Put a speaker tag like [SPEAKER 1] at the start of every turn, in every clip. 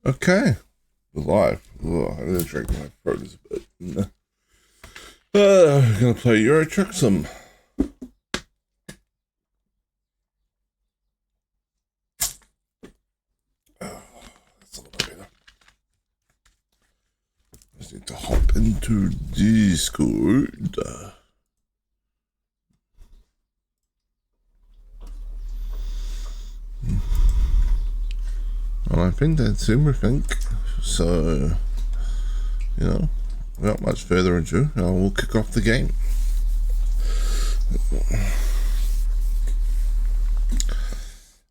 [SPEAKER 1] Okay, we're live. Oh, I'm gonna drink my throat is a bit. We're gonna play Euro Truck Sim. That's a little better. Just need to hop into Discord. Well, I think that's everything. So, without much further ado, I will kick off the game.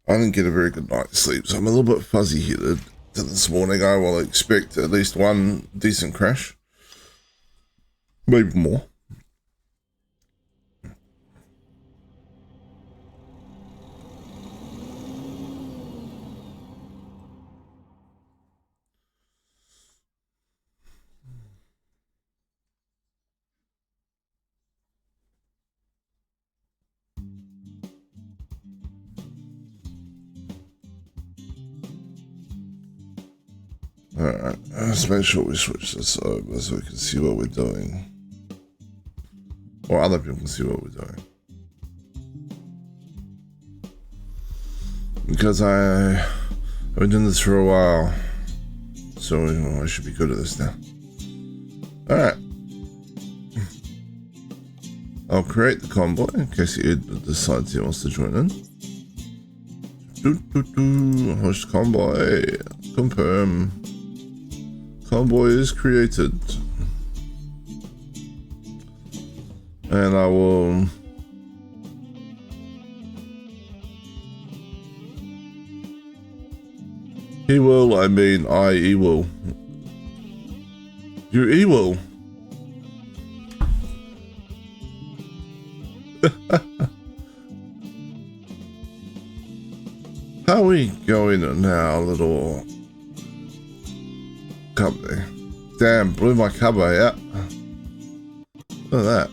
[SPEAKER 1] I didn't get a very good night's sleep, so I'm a little bit fuzzy-headed. This morning I will expect at least one decent crash. Maybe more. Alright, let's make sure we switch this over so we can see what we're doing. Or other people can see what we're doing. Because I've been doing this for a while. So I should be good at this now. Alright. I'll create the convoy in case Ed decides he wants to join in. Host convoy. Confirm. Convoy is created. And I will... He will, I mean, he will. You will. How are we going now, little company? Damn, blew my cover out. Look at that.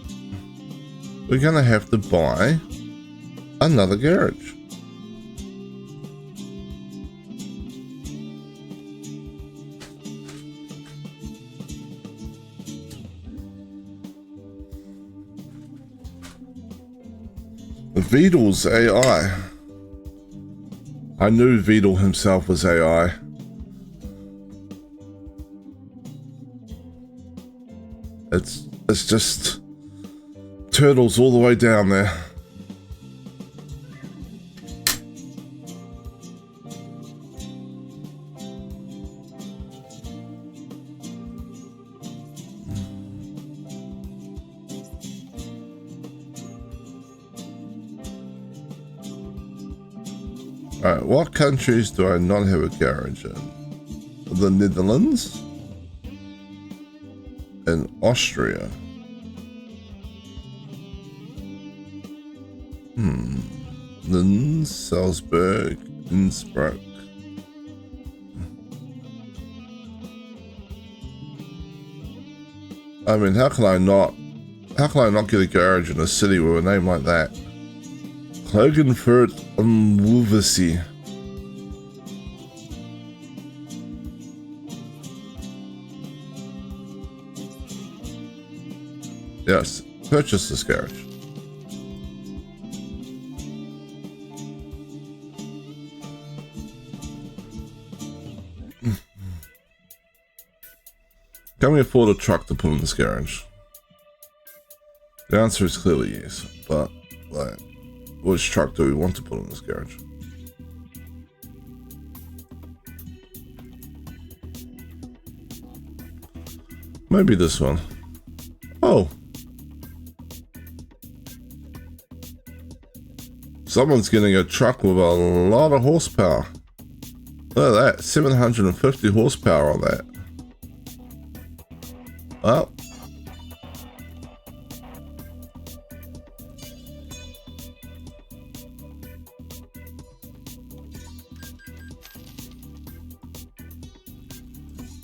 [SPEAKER 1] We're gonna have to buy another garage. Vedel's AI. I knew Vedel himself was AI. It's just turtles all the way down there. Alright, what countries do I not have a garage in? The Netherlands and Austria. Linz, Salzburg, Innsbruck. I mean, how can I not get a garage in a city with a name like that? Klagenfurt am Wulvesee. Yes, purchase this garage. Can we afford a truck to put in this garage? The answer is clearly yes, but like, which truck do we want to put in this garage? Maybe this one. Oh. Someone's getting a truck with a lot of horsepower. Look at that, 750 horsepower on that. Well.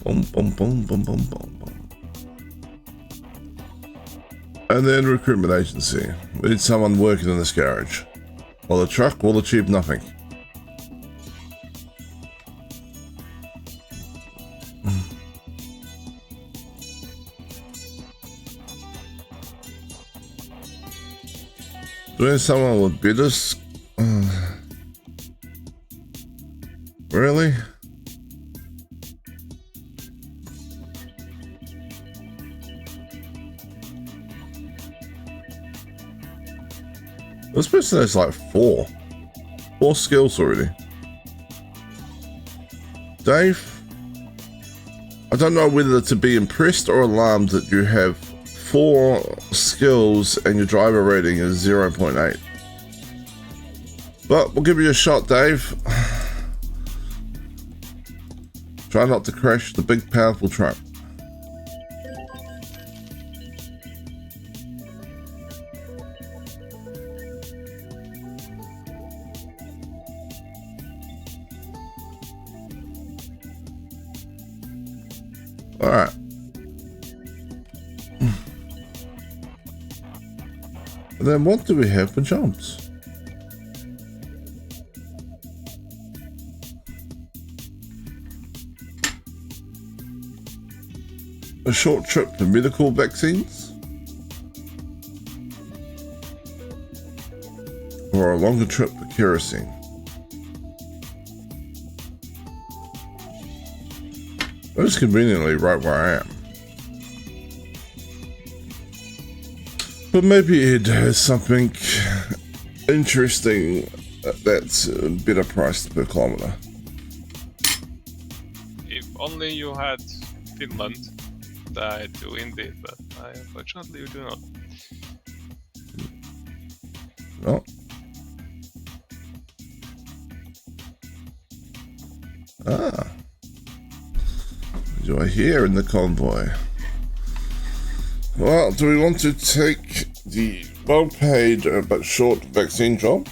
[SPEAKER 1] Boom, boom, boom, boom, boom, boom, boom. And then recruitment agency. We need someone working in this garage. Well, the truck will achieve nothing. Doing someone with bitters? Really? This person has like four skills already. Dave, I don't know whether to be impressed or alarmed that you have 4 skills and your driver rating is 0.8. But we'll give you a shot, Dave. Try not to crash the big powerful truck. Alright. And then what do we have for jumps? A short trip to medical vaccines? Or a longer trip for kerosene? Most conveniently right where I am. But maybe Ed has something interesting that's better priced per kilometer.
[SPEAKER 2] If only you had Finland, I do indeed, but unfortunately you do not.
[SPEAKER 1] No. Ah. Do I hear in the convoy? Well, do we want to take the well-paid but short vaccine job?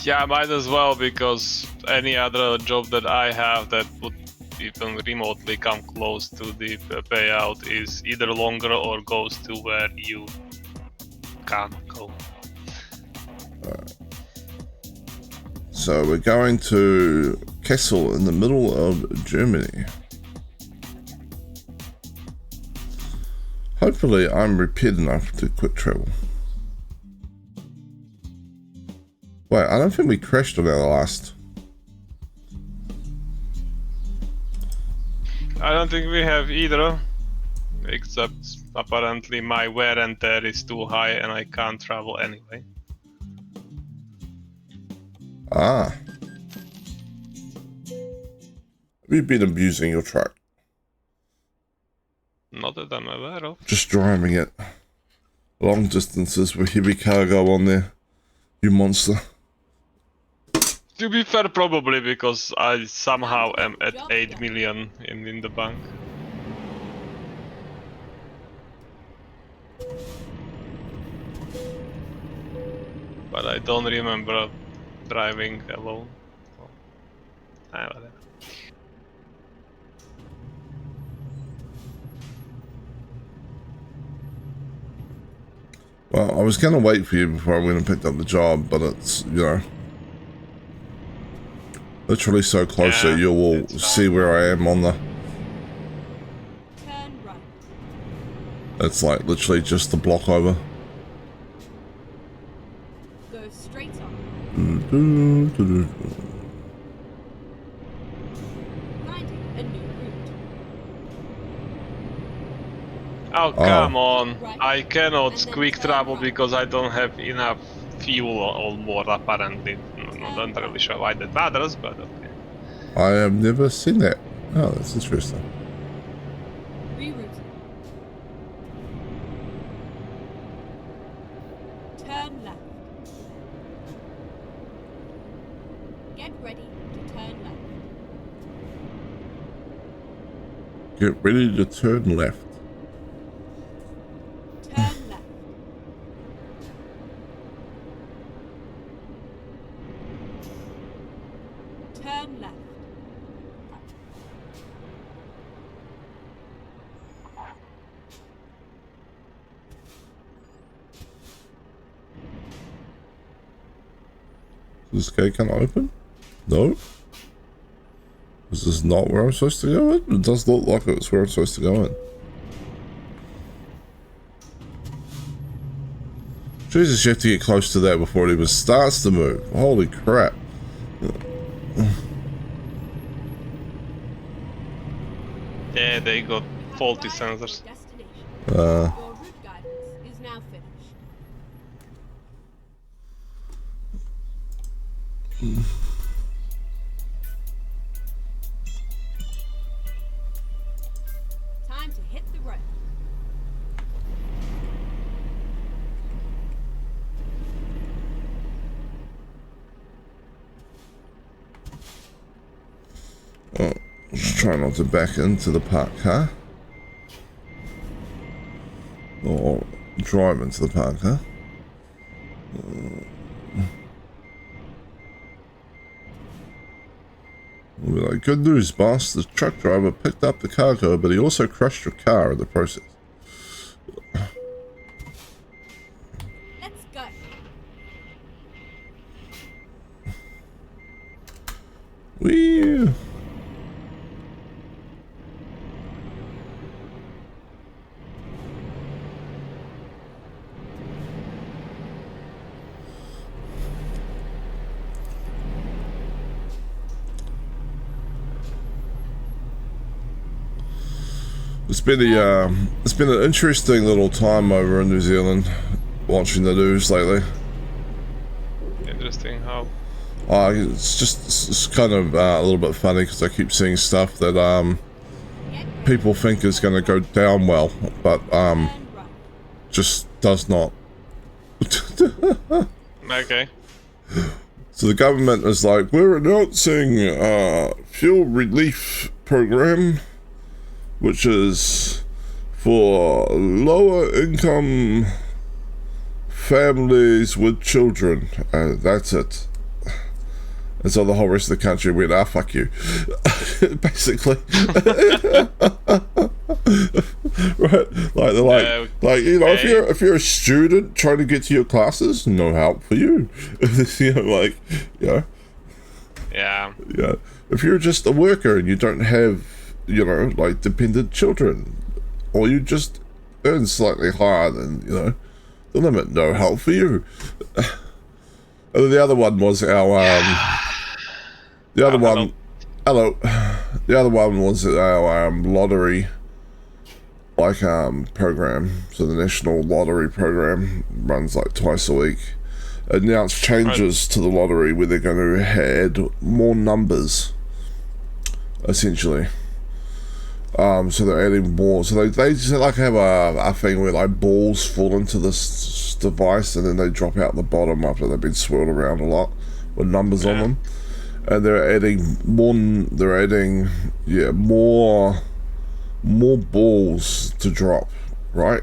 [SPEAKER 2] Yeah, might as well, because any other job that I have that would even remotely come close to the payout is either longer or goes to where you can't go.
[SPEAKER 1] So we're going to Kassel in the middle of Germany. Hopefully I'm repaired enough to quick travel. Wait, I don't think we crashed on our last.
[SPEAKER 2] I don't think we have either, except apparently my wear and tear is too high and I can't travel anyway.
[SPEAKER 1] Ah. Have you been abusing your truck?
[SPEAKER 2] Not that I'm aware of.
[SPEAKER 1] Just driving it long distances with heavy cargo on there, you monster.
[SPEAKER 2] To be fair, probably, because I somehow am at 8 million in the bank. But I don't remember driving alone. So, whatever.
[SPEAKER 1] Well, I was going to wait for you before I went and picked up the job, but it's, you know, literally so close that you will see where I am on the...
[SPEAKER 3] Turn right.
[SPEAKER 1] It's like literally just the block over.
[SPEAKER 3] Go straight on. Finding a new route.
[SPEAKER 2] Oh, come on.
[SPEAKER 3] Right.
[SPEAKER 2] I cannot
[SPEAKER 3] And then
[SPEAKER 2] quick
[SPEAKER 3] turn
[SPEAKER 2] travel
[SPEAKER 3] right.
[SPEAKER 2] because I don't have enough fuel or more, apparently. I'm not really sure why that matters, but okay.
[SPEAKER 1] I have never seen that. Oh, that's interesting.
[SPEAKER 3] Rerouting. Turn left. Get ready to turn left.
[SPEAKER 1] Get ready to turn left.
[SPEAKER 3] Turn left. Turn left.
[SPEAKER 1] This gate can open? No. Is this not where I'm supposed to go in? It does look like it's where I'm supposed to go in. Jesus, you have to get close to that before it even starts to move. Holy crap.
[SPEAKER 2] Yeah, they got faulty sensors.
[SPEAKER 3] Your route guidance is now finished. Time to hit the road.
[SPEAKER 1] Just try not to back into the parked car. Or drive into the parked car. We'll be like, good news, boss. The truck driver picked up the cargo, but he also crushed your car in the process.
[SPEAKER 3] Let's go.
[SPEAKER 1] Whee! It's been an interesting little time over in New Zealand, watching the news lately.
[SPEAKER 2] Interesting how.
[SPEAKER 1] It's kind of a little bit funny because I keep seeing stuff that people think is going to go down well, but
[SPEAKER 3] Turn right.
[SPEAKER 1] just does not.
[SPEAKER 2] Okay.
[SPEAKER 1] So the government is like, we're announcing a fuel relief program, which is for lower income families with children. That's it. And so the whole rest of the country went, fuck you. Basically. Right? Like, they're like, you know, if you're a student trying to get to your classes, no help for you. You know, like, you know.
[SPEAKER 2] Yeah.
[SPEAKER 1] Yeah. If you're just a worker and you don't have, you know, like dependent children, or you just earn slightly higher than, you know, the limit, no help for you. And then the other one was our, the other one, hello. The other one was our lottery, like program. So the national lottery program runs like twice a week. Announced changes to the lottery where they're going to add more numbers, essentially. So they're adding more. So they just like have a thing where like balls fall into this device and then they drop out the bottom after they've been swirled around a lot with numbers on them. And they're adding more. They're adding more balls to drop, right?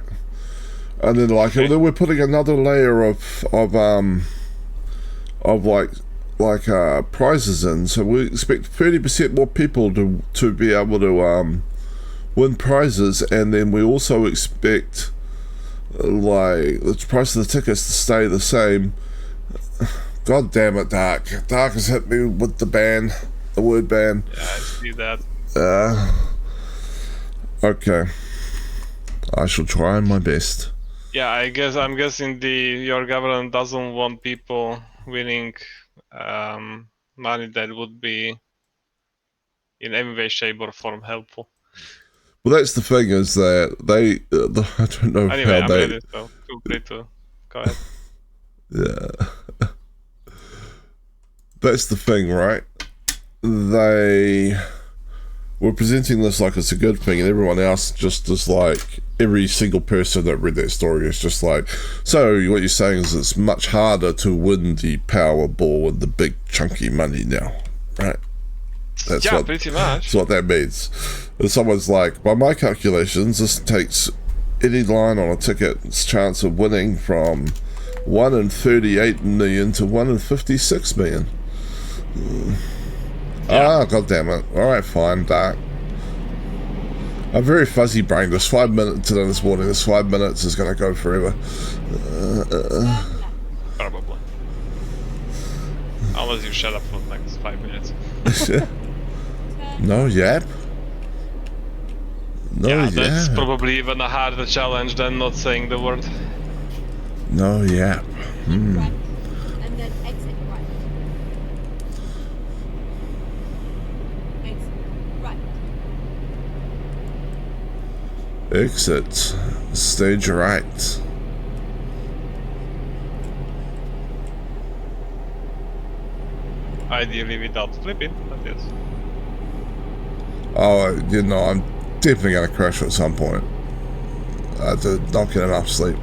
[SPEAKER 1] And then like then we're putting another layer of prizes in. So we expect 30% more people to be able to win prizes, and then we also expect like the price of the tickets to stay the same. God damn it, Dark has hit me with the word ban.
[SPEAKER 2] Yeah, I see that.
[SPEAKER 1] Okay, I shall try my best.
[SPEAKER 2] Yeah, I'm guessing your government doesn't want people winning money that would be in any way, shape, or form helpful.
[SPEAKER 1] Well, that's the thing, is that they I don't know
[SPEAKER 2] Anyway,
[SPEAKER 1] how
[SPEAKER 2] I'm
[SPEAKER 1] they.
[SPEAKER 2] ready, so feel free to go ahead.
[SPEAKER 1] Yeah. That's the thing, right? They were presenting this like it's a good thing, and everyone else just is like, every single person that read that story is just like, so what you're saying is it's much harder to win the Powerball with the big chunky money now, right? That's
[SPEAKER 2] Pretty much.
[SPEAKER 1] That's what that means. And someone's like, by my calculations, this takes any line on a ticket's chance of winning from 1 in 38 million to 1 in 56 million. God damn it. Alright, fine, Dark. I'm very fuzzy brained. This 5 minutes today this morning, this 5 minutes is going to go forever.
[SPEAKER 2] Probably. Unless you shut up for the next 5 minutes.
[SPEAKER 1] No yap? No
[SPEAKER 2] Yeah, that's
[SPEAKER 1] yap.
[SPEAKER 2] probably even a harder challenge than not saying the word.
[SPEAKER 1] No yap.
[SPEAKER 3] Keep right, and then exit right. Exit right.
[SPEAKER 1] Exit. Stage right.
[SPEAKER 2] Ideally without flipping, but yes.
[SPEAKER 1] Oh, you know, I'm definitely going to crash at some point. I did not get enough sleep.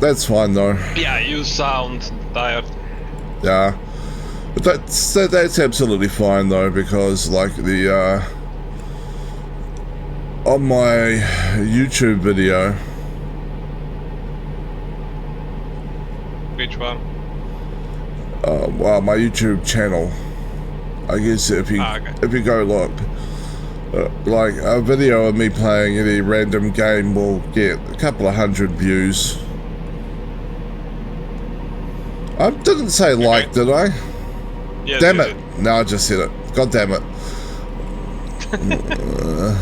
[SPEAKER 1] That's fine though.
[SPEAKER 2] Yeah, you sound tired.
[SPEAKER 1] Yeah, but that's absolutely fine though, because like the on my YouTube video,
[SPEAKER 2] Which one?
[SPEAKER 1] well, my YouTube channel, I guess if you
[SPEAKER 2] Okay.
[SPEAKER 1] if you go look, like a video of me playing any random game will get a couple of hundred views. I didn't say like, did I?
[SPEAKER 2] Yes,
[SPEAKER 1] Damn
[SPEAKER 2] you
[SPEAKER 1] it! No, I just said it. God damn it!
[SPEAKER 2] did.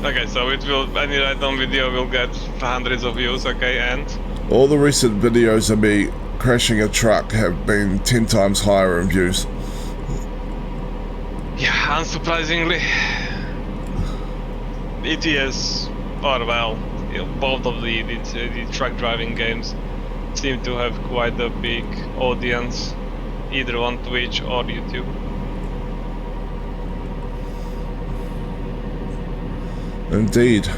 [SPEAKER 2] Okay, so it will, any random video will get hundreds of views, okay, and?
[SPEAKER 1] All the recent videos of me crashing a truck have been 10 times higher in views.
[SPEAKER 2] Yeah, unsurprisingly. ETS, or well, you know, both of the truck driving games seem to have quite a big audience, either on Twitch or YouTube.
[SPEAKER 1] Indeed.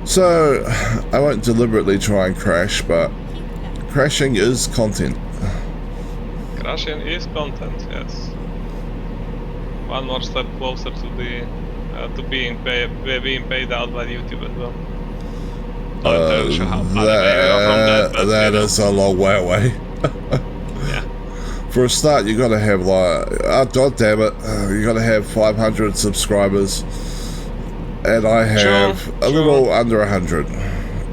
[SPEAKER 1] So, I won't deliberately try and crash, but
[SPEAKER 3] Keep left.
[SPEAKER 1] crashing is content.
[SPEAKER 2] Crashing is content, yes. One more step closer to the to being paid out by YouTube as well. Not entirely sure how far away we are from that, but
[SPEAKER 1] that
[SPEAKER 2] you know,
[SPEAKER 1] is a long way away.
[SPEAKER 2] yeah.
[SPEAKER 1] For a start, you gotta have like, oh, god damn it, you gotta have 500 subscribers, and I have
[SPEAKER 2] Sure,
[SPEAKER 1] a little under 100.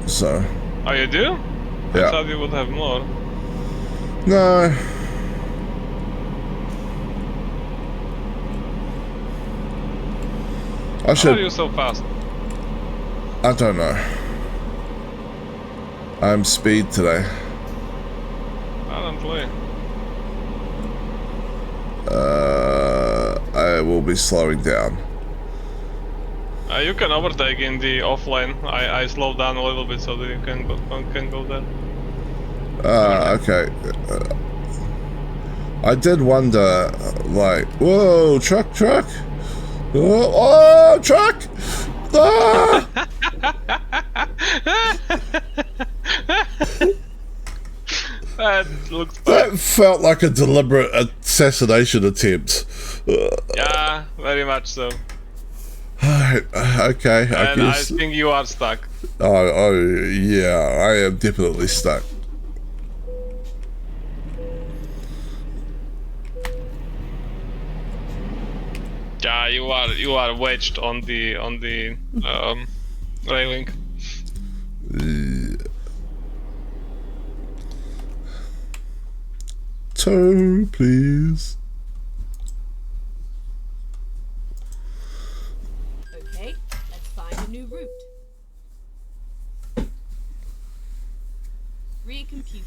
[SPEAKER 1] So,
[SPEAKER 2] Oh, you do?
[SPEAKER 1] Yeah.
[SPEAKER 2] I thought you would have more.
[SPEAKER 1] no. I
[SPEAKER 2] How are
[SPEAKER 1] should.
[SPEAKER 2] you so fast?
[SPEAKER 1] I don't know. I'm speed today.
[SPEAKER 2] Apparently.
[SPEAKER 1] I will be slowing down.
[SPEAKER 2] You can overtake in the offline. I slowed down a little bit so that you can go there.
[SPEAKER 1] Okay. I did wonder, like, whoa, truck. Oh, truck! Ah!
[SPEAKER 2] That looks fine.
[SPEAKER 1] That felt like a deliberate assassination attempt.
[SPEAKER 2] Yeah, very much so.
[SPEAKER 1] Okay, I
[SPEAKER 2] And I
[SPEAKER 1] guess.
[SPEAKER 2] think you are stuck.
[SPEAKER 1] Oh, yeah, I am definitely stuck.
[SPEAKER 2] Yeah, you are wedged on the railing.
[SPEAKER 1] Tow, please.
[SPEAKER 3] Okay, let's find a new route. Recomputing.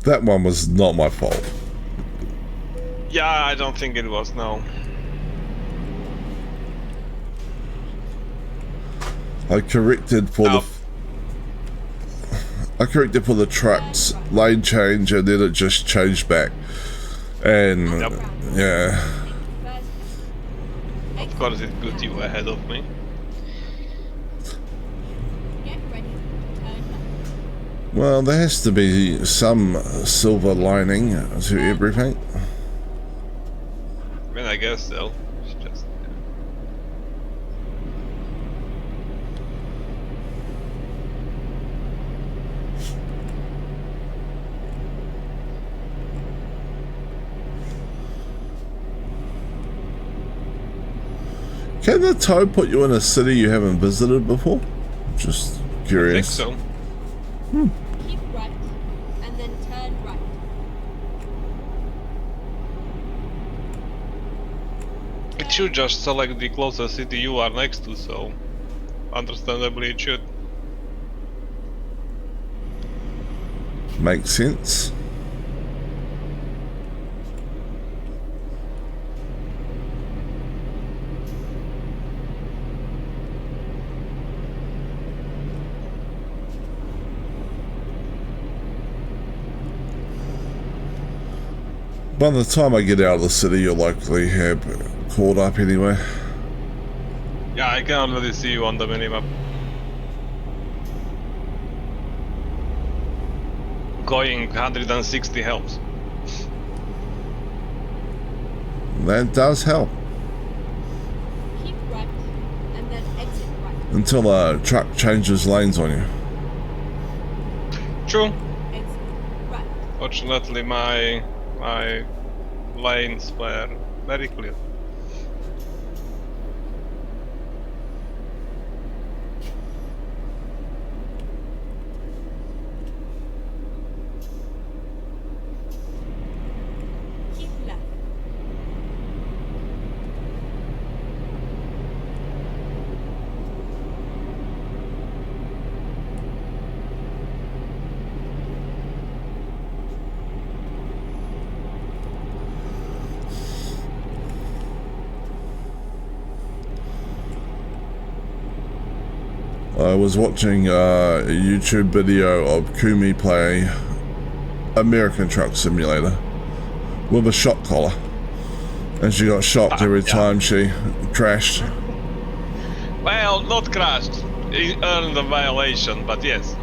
[SPEAKER 1] That one was not my fault.
[SPEAKER 2] Yeah, I don't think it was, no.
[SPEAKER 1] I corrected for
[SPEAKER 2] Oh.
[SPEAKER 1] I corrected for the truck's lane change, and then it just changed back. And
[SPEAKER 2] Yep.
[SPEAKER 1] yeah,
[SPEAKER 3] First,
[SPEAKER 2] Of course it put you ahead of me.
[SPEAKER 3] get ready to turn left.
[SPEAKER 1] well, there has to be some silver lining to everything.
[SPEAKER 2] I mean, I guess so. It's just...
[SPEAKER 1] Can the tow put you in a city you haven't visited before? Just
[SPEAKER 2] I think
[SPEAKER 1] curious.
[SPEAKER 2] so.
[SPEAKER 3] Keep right, and then turn right.
[SPEAKER 2] It should just select the closest city you are next to, so understandably it should.
[SPEAKER 1] Makes sense. By the time I get out of the city, you'll likely have caught up anyway.
[SPEAKER 2] Yeah, I can already see you on the minimap. Going 160 helps.
[SPEAKER 1] That does help.
[SPEAKER 3] Keep right and then exit right.
[SPEAKER 1] Until a truck changes lanes on you.
[SPEAKER 2] True.
[SPEAKER 3] Exit right.
[SPEAKER 2] Fortunately, my lanes were very clear.
[SPEAKER 3] Keep left.
[SPEAKER 1] I was watching a YouTube video of Kumi play American Truck Simulator with a shock collar, and she got shocked every time she crashed.
[SPEAKER 2] Well, not crashed. He earned a violation, but yes.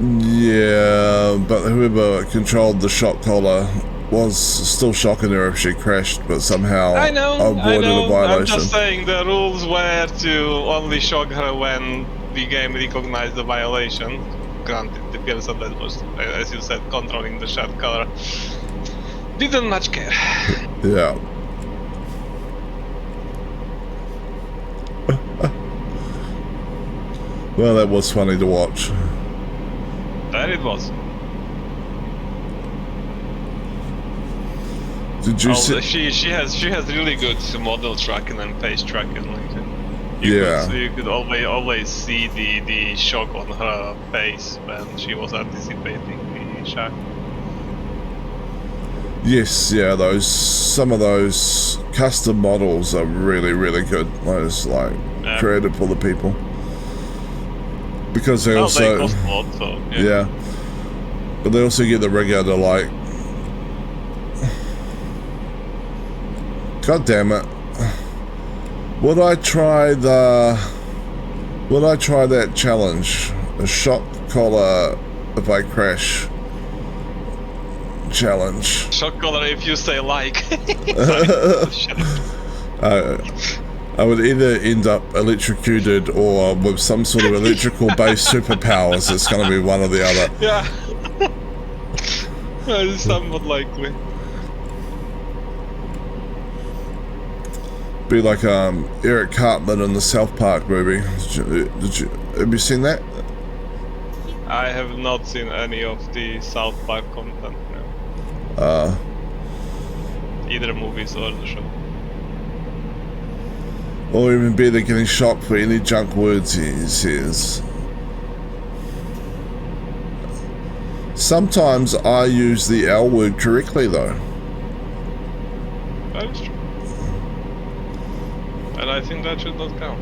[SPEAKER 1] Yeah, but whoever controlled the shock collar was still shocking her if she crashed, but somehow avoided a violation.
[SPEAKER 2] I'm just saying the rules were to only shock her when the game recognized the violation. Granted, the person that was, as you said, controlling the shock collar didn't much care.
[SPEAKER 1] Yeah. Well, that was funny to watch.
[SPEAKER 2] There it was.
[SPEAKER 1] Did you see?
[SPEAKER 2] She has really good model tracking and face tracking. You could always see the shock on her face when she was anticipating the shock.
[SPEAKER 1] Yes, yeah, some of those custom models are really good. Those created for the people. Because they also
[SPEAKER 2] they cost a lot, so
[SPEAKER 1] yeah. But they also get the rigger to God damn it. Would I try that challenge? A shock collar if I crash challenge.
[SPEAKER 2] Shock collar if you say like.
[SPEAKER 1] I would either end up electrocuted or with some sort of electrical based superpowers. It's gonna be one or the other.
[SPEAKER 2] Yeah. It's somewhat likely.
[SPEAKER 1] Be like Eric Cartman in the South Park movie. Have you seen that?
[SPEAKER 2] I have not seen any of the South Park content now. Either movies or the show.
[SPEAKER 1] Or even better, getting shocked for any junk words he says. Sometimes I use the L word correctly though.
[SPEAKER 2] That is true. And I think that should not count.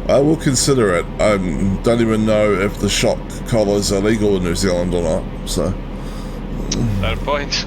[SPEAKER 1] I will consider it. I don't even know if the shock collar is illegal in New Zealand or not, so.
[SPEAKER 2] Fair point.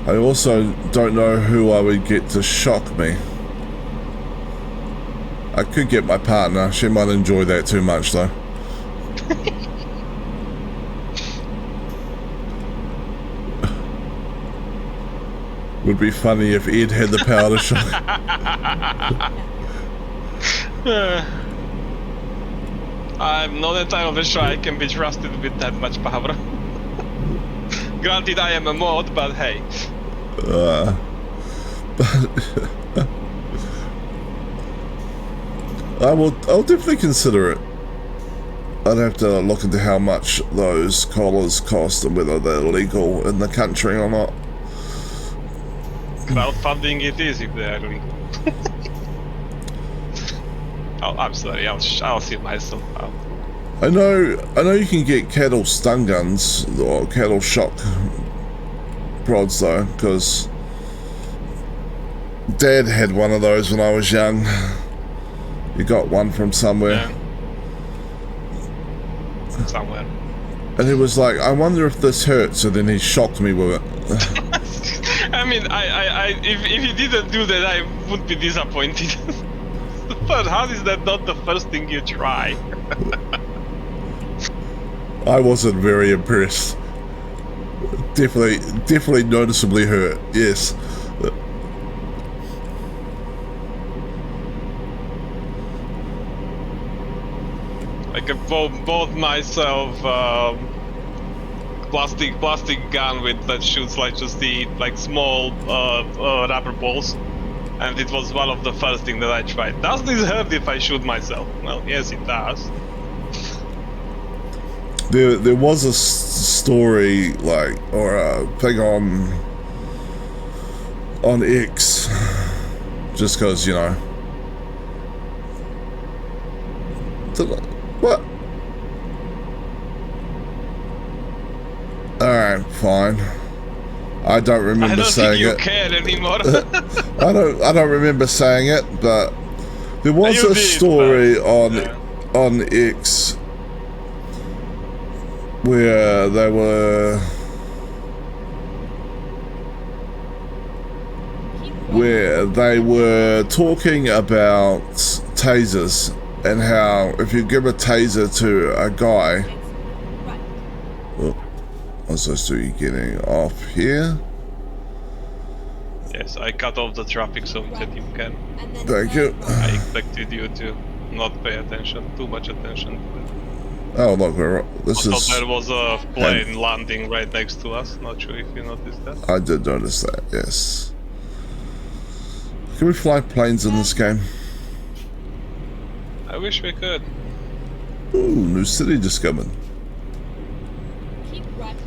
[SPEAKER 1] I also don't know who I would get to shock me. I could get my partner. She might enjoy that too much though. Would be funny if Ed had the power to shock.
[SPEAKER 2] I'm not entirely sure I can be trusted with that much power. Granted, I am a mod, but hey.
[SPEAKER 1] I'll definitely consider it. I'd have to look into how much those collars cost and whether they're legal in the country or not.
[SPEAKER 2] Crowdfunding it is if they are legal. Oh, I'm sorry, I'll see myself out.
[SPEAKER 1] I know you can get cattle stun guns or cattle shock prods though, because Dad had one of those when I was young. He got one from somewhere.
[SPEAKER 2] Yeah. Somewhere.
[SPEAKER 1] And he was like, I wonder if this hurts, and then he shocked me with it.
[SPEAKER 2] I mean, if he didn't do that, I would be disappointed. But how is that not the first thing you try?
[SPEAKER 1] I wasn't very impressed. Definitely noticeably hurt, yes.
[SPEAKER 2] I can bought myself plastic gun that shoots like just the small rubber balls, and it was one of the first things that I tried. Does this hurt if I shoot myself? Well, yes, it does.
[SPEAKER 1] There was a story or a thing on X, just because What? Alright, fine. I don't remember saying it.
[SPEAKER 2] I don't think you care anymore.
[SPEAKER 1] I don't remember saying it, but there was a story on X where they were talking about tasers and how if you give a taser to a guy. Oh, I'm supposed to be getting off here.
[SPEAKER 2] Yes, I cut off the traffic so that you can.
[SPEAKER 1] Thank you.
[SPEAKER 2] I expected you to not pay too much attention to it.
[SPEAKER 1] Oh look,
[SPEAKER 2] There was a plane landing right next to us. Not sure if you noticed that.
[SPEAKER 1] I did notice that, yes. Can we fly planes in this game?
[SPEAKER 2] I wish we could.
[SPEAKER 1] Ooh, new city discovered.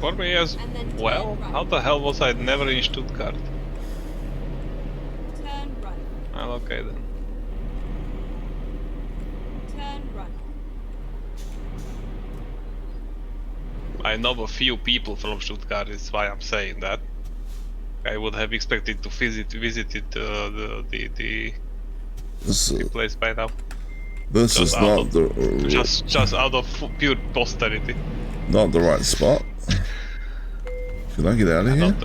[SPEAKER 2] For me as well, how the hell was I never in Stuttgart?
[SPEAKER 3] Turn right.
[SPEAKER 2] Well, okay then.
[SPEAKER 3] Turn right.
[SPEAKER 2] I know a few people from Stuttgart, is why I'm saying that. I would have expected to visit the place by now.
[SPEAKER 1] This is not the
[SPEAKER 2] just out of pure posterity.
[SPEAKER 1] not the right spot. Can I get out of here?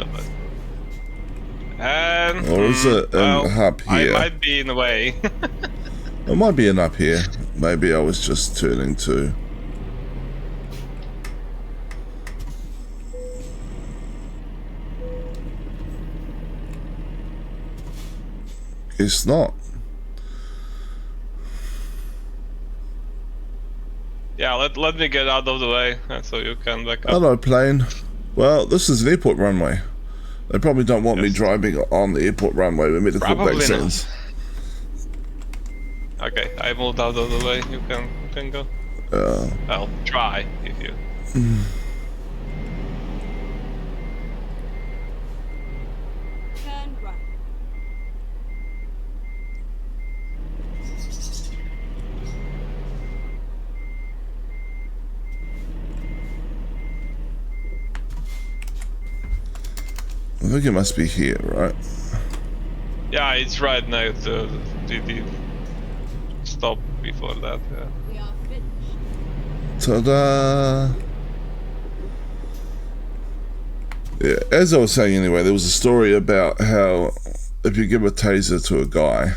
[SPEAKER 1] Or is it up here?
[SPEAKER 2] I might be in the way.
[SPEAKER 1] It might be an up here. Maybe I was just turning to. It's not.
[SPEAKER 2] Yeah, let me get out of the way so you can back up.
[SPEAKER 1] Hello, plane. Well, this is an airport runway. They probably don't want me driving on the airport runway with medical vaccines.
[SPEAKER 2] Okay, I moved out of the way. You can go. I'll try if you.
[SPEAKER 3] Turn right.
[SPEAKER 1] I think it must be here, right?
[SPEAKER 2] Yeah, it's right now to the stop before that. Yeah.
[SPEAKER 3] We are finished.
[SPEAKER 1] Ta-da! Yeah, as I was saying anyway, there was a story about how if you give a taser to a guy,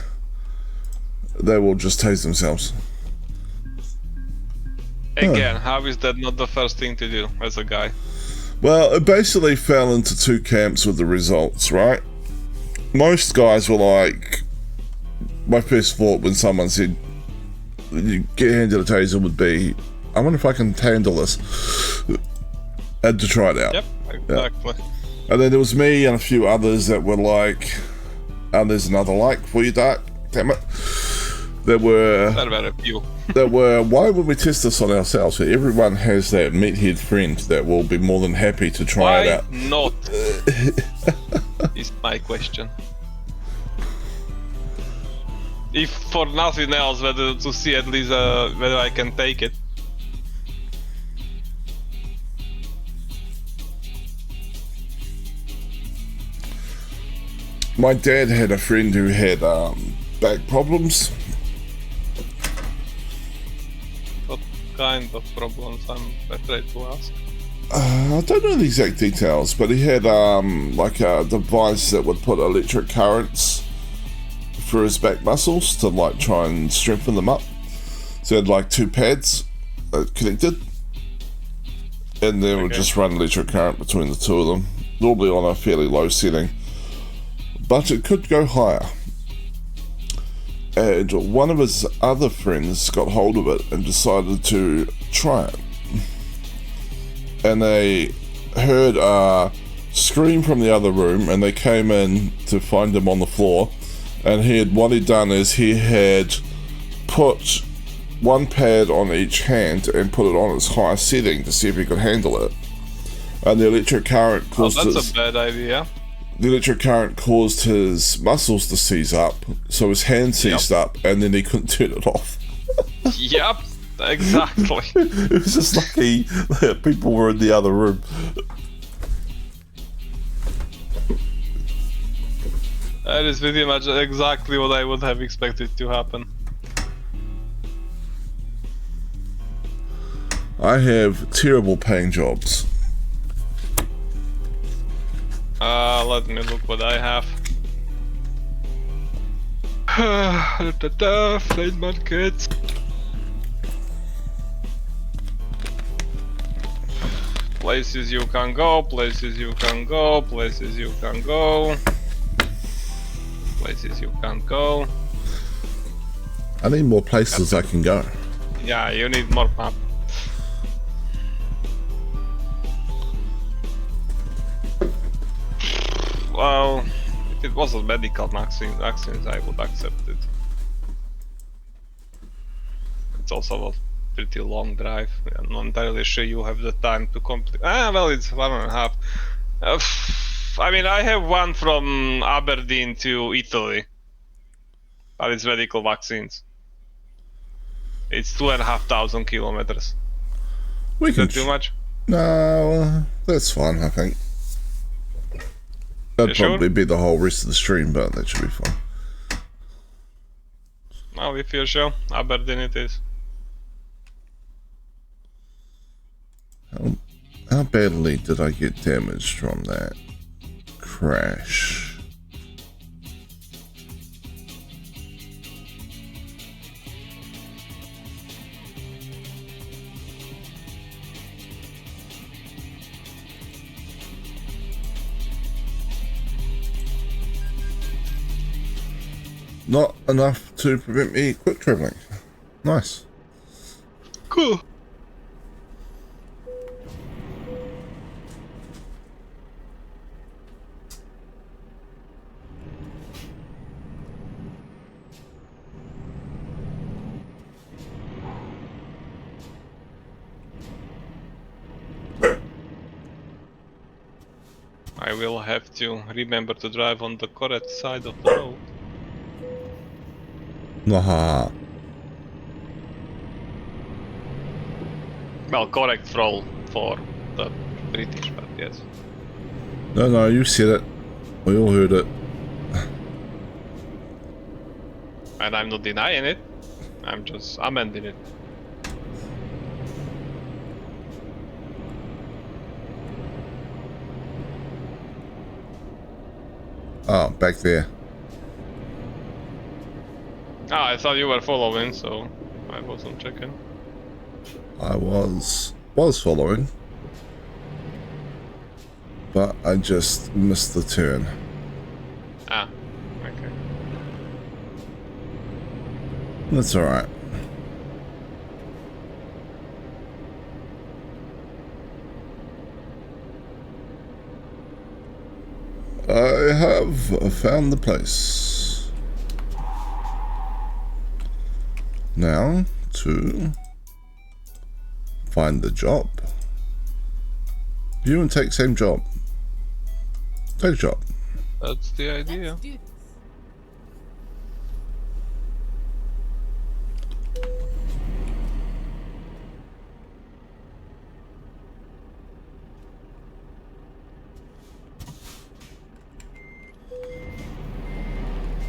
[SPEAKER 1] they will just tase themselves.
[SPEAKER 2] Again, how is that not the first thing to do as a guy?
[SPEAKER 1] Well, it basically fell into two camps with the results, right? Most guys were like, my first thought when someone said, you get handed a taser would be, I wonder if I can handle this. And to try it out.
[SPEAKER 2] Yep, exactly.
[SPEAKER 1] And then there was me and a few others that were like, and there's another like for you, Dark. Damn it. There were,
[SPEAKER 2] Very few.
[SPEAKER 1] why would we test this on ourselves? Everyone has that meathead friend that will be more than happy to try it
[SPEAKER 2] Why
[SPEAKER 1] out.
[SPEAKER 2] not? Is my question. If for nothing else, whether to see at least whether I can take it.
[SPEAKER 1] My dad had a friend who had back problems.
[SPEAKER 2] What kind of problems? I'm afraid to ask.
[SPEAKER 1] I don't know the exact details, but he had like a device that would put electric currents through his back muscles to like try and strengthen them up. So he had like two pads connected, and they would just run electric current between the two of them, normally on a fairly low setting, but it could go higher. And one of his other friends got hold of it and decided to try it. And they heard a scream from the other room, and they came in to find him on the floor. And what he'd done is he had put one pad on each hand and put it on its highest setting to see if he could handle it. And the electric current caused
[SPEAKER 2] That's a bad idea.
[SPEAKER 1] the electric current caused his muscles to seize up, so his hand seized up, and then he couldn't turn it off.
[SPEAKER 2] Yep, exactly.
[SPEAKER 1] It was just lucky that people were in the other room.
[SPEAKER 2] That is pretty much exactly what I would have expected to happen.
[SPEAKER 1] I have terrible paying jobs.
[SPEAKER 2] Let me look what I have. Flame market. Places you can go, places you can go, places you can go. Places you can't go.
[SPEAKER 1] I need more places I can go.
[SPEAKER 2] Yeah, you need more map. Well, if it wasn't medical vaccines, I would accept it. It's also a pretty long drive. I'm not entirely sure you have the time to complete. Well, it's 1.5. I mean, I have one from Aberdeen to Italy, but it's medical vaccines. It's 2,500 kilometers.
[SPEAKER 1] We
[SPEAKER 2] Is
[SPEAKER 1] can.
[SPEAKER 2] that too much?
[SPEAKER 1] No, that's fine. I think that'd
[SPEAKER 2] You
[SPEAKER 1] probably
[SPEAKER 2] sure?
[SPEAKER 1] be the whole rest of the stream, but that should be fine.
[SPEAKER 2] Well, if you're sure, Aberdeen it is.
[SPEAKER 1] How badly did I get damaged from that crash? Not enough to prevent me quick traveling. Nice.
[SPEAKER 2] Cool. I will have to remember to drive on the correct side of the road.
[SPEAKER 1] Nah.
[SPEAKER 2] Well, correct roll for the British, but yes.
[SPEAKER 1] No, you said it. We all heard it.
[SPEAKER 2] And I'm not denying it. I'm just amending it.
[SPEAKER 1] Oh, back there.
[SPEAKER 2] Ah, I thought you were following, so I wasn't checking.
[SPEAKER 1] I was following, but I just missed the turn.
[SPEAKER 2] Ah, okay.
[SPEAKER 1] That's all right. I have found the place. Now to find the job. View and take same job. Take job.
[SPEAKER 2] That's the idea.
[SPEAKER 3] Let's do this.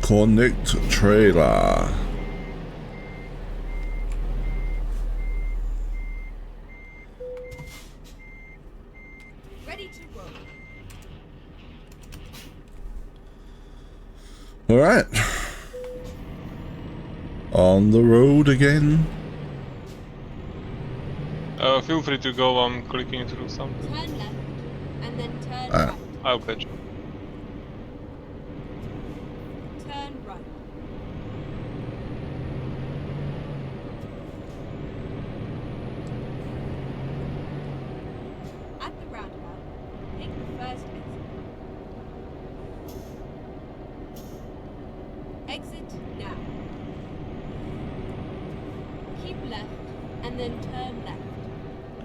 [SPEAKER 1] Connect trailer.
[SPEAKER 3] Ready to roll.
[SPEAKER 1] All right. On the road again.
[SPEAKER 2] Feel free to go. I'm clicking through something.
[SPEAKER 3] Turn left, and then turn
[SPEAKER 1] Ah.
[SPEAKER 3] right.
[SPEAKER 2] I'll catch you.
[SPEAKER 3] Turn right. At the roundabout, take the first exit. Exit now. Keep left, and then turn left.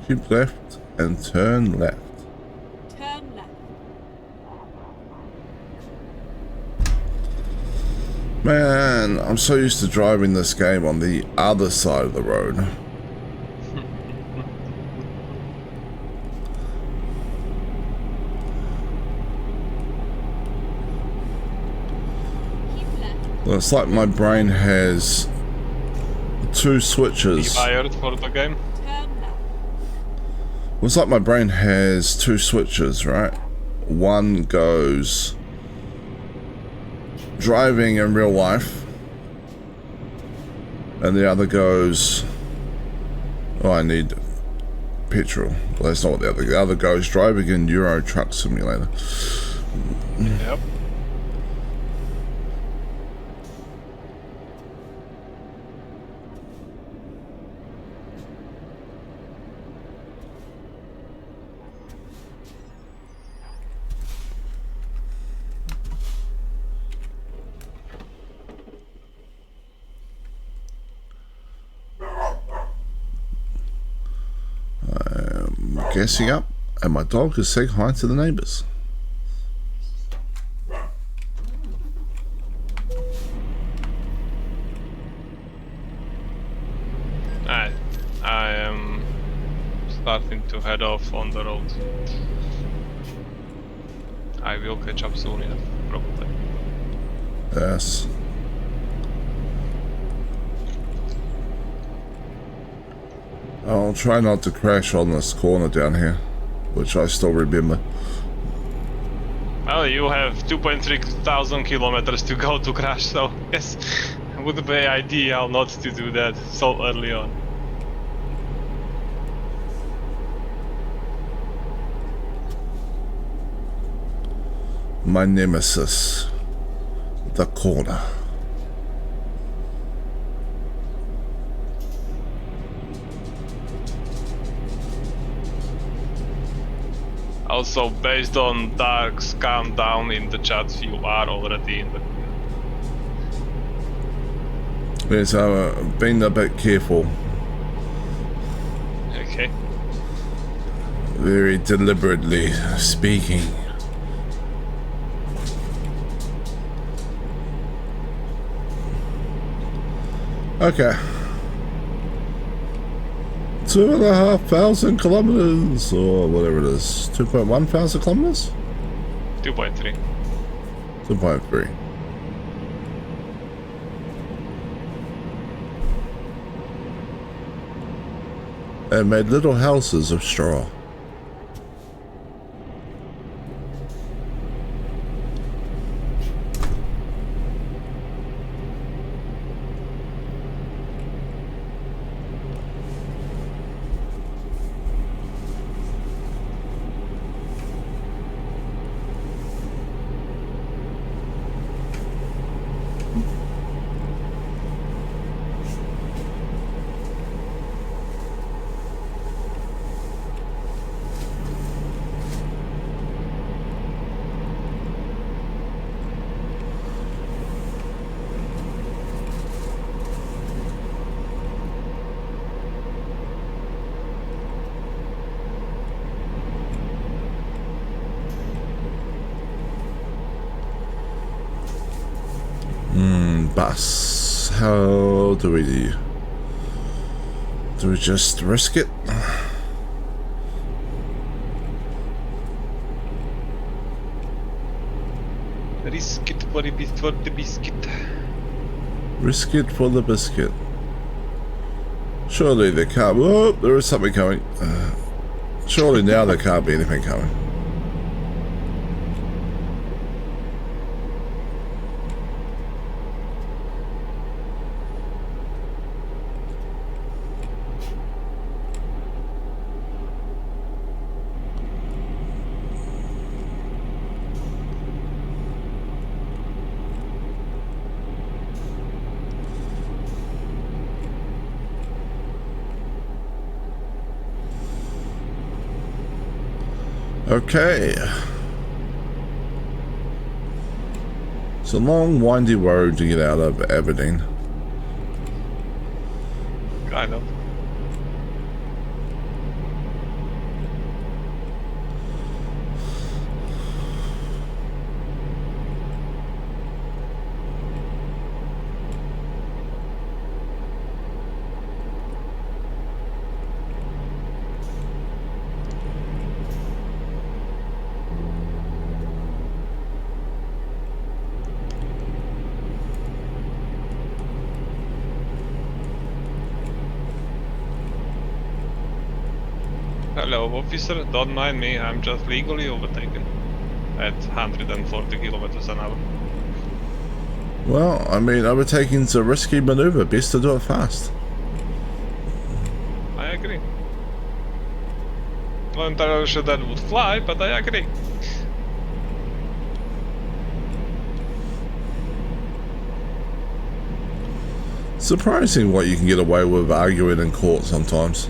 [SPEAKER 1] Keep left and turn left.
[SPEAKER 3] Turn left.
[SPEAKER 1] Man, I'm so used to driving this game on the other side of the road.
[SPEAKER 3] Keep left.
[SPEAKER 1] Well, it's like my brain has two switches.
[SPEAKER 2] Wired for the game.
[SPEAKER 3] Turn left.
[SPEAKER 1] Well, it's like my brain has two switches, right? One goes driving in real life, and the other goes, oh, I need petrol. Well, that's not what the other goes driving in Euro Truck Simulator.
[SPEAKER 2] Yep.
[SPEAKER 1] Gassing up, and my dog is saying hi to the neighbors.
[SPEAKER 2] I am starting to head off on the road. I will catch up soon enough, probably.
[SPEAKER 1] Yes. I'll try not to crash on this corner down here, which I still remember.
[SPEAKER 2] Well, you have 2.3 thousand kilometers to go to crash, so yes, would be ideal not to do that so early on.
[SPEAKER 1] My nemesis, the corner.
[SPEAKER 2] Also, based on Dark's countdown in the chat, you are already in the...
[SPEAKER 1] Yes, I've been a bit careful.
[SPEAKER 2] Okay.
[SPEAKER 1] Very deliberately speaking. Okay. 2,500 kilometers, or whatever it is. 2.1 thousand kilometers?
[SPEAKER 2] 2.3.
[SPEAKER 1] 2.3. And made little houses of straw. bus. How do we just risk it?
[SPEAKER 2] Risk it for the biscuit.
[SPEAKER 1] Risk it for the biscuit. Surely there can't. Oh, there is something coming. Surely now there can't be anything coming. Okay. It's a long, windy road to get out of Aberdeen.
[SPEAKER 2] Kind of. Hello, officer. Don't mind me. I'm just legally overtaken at 140 kilometers an hour.
[SPEAKER 1] Well, I mean, overtaking's a risky maneuver. Best to do it fast.
[SPEAKER 2] I agree. Not entirely sure that would fly, but I agree.
[SPEAKER 1] Surprising what you can get away with arguing in court sometimes.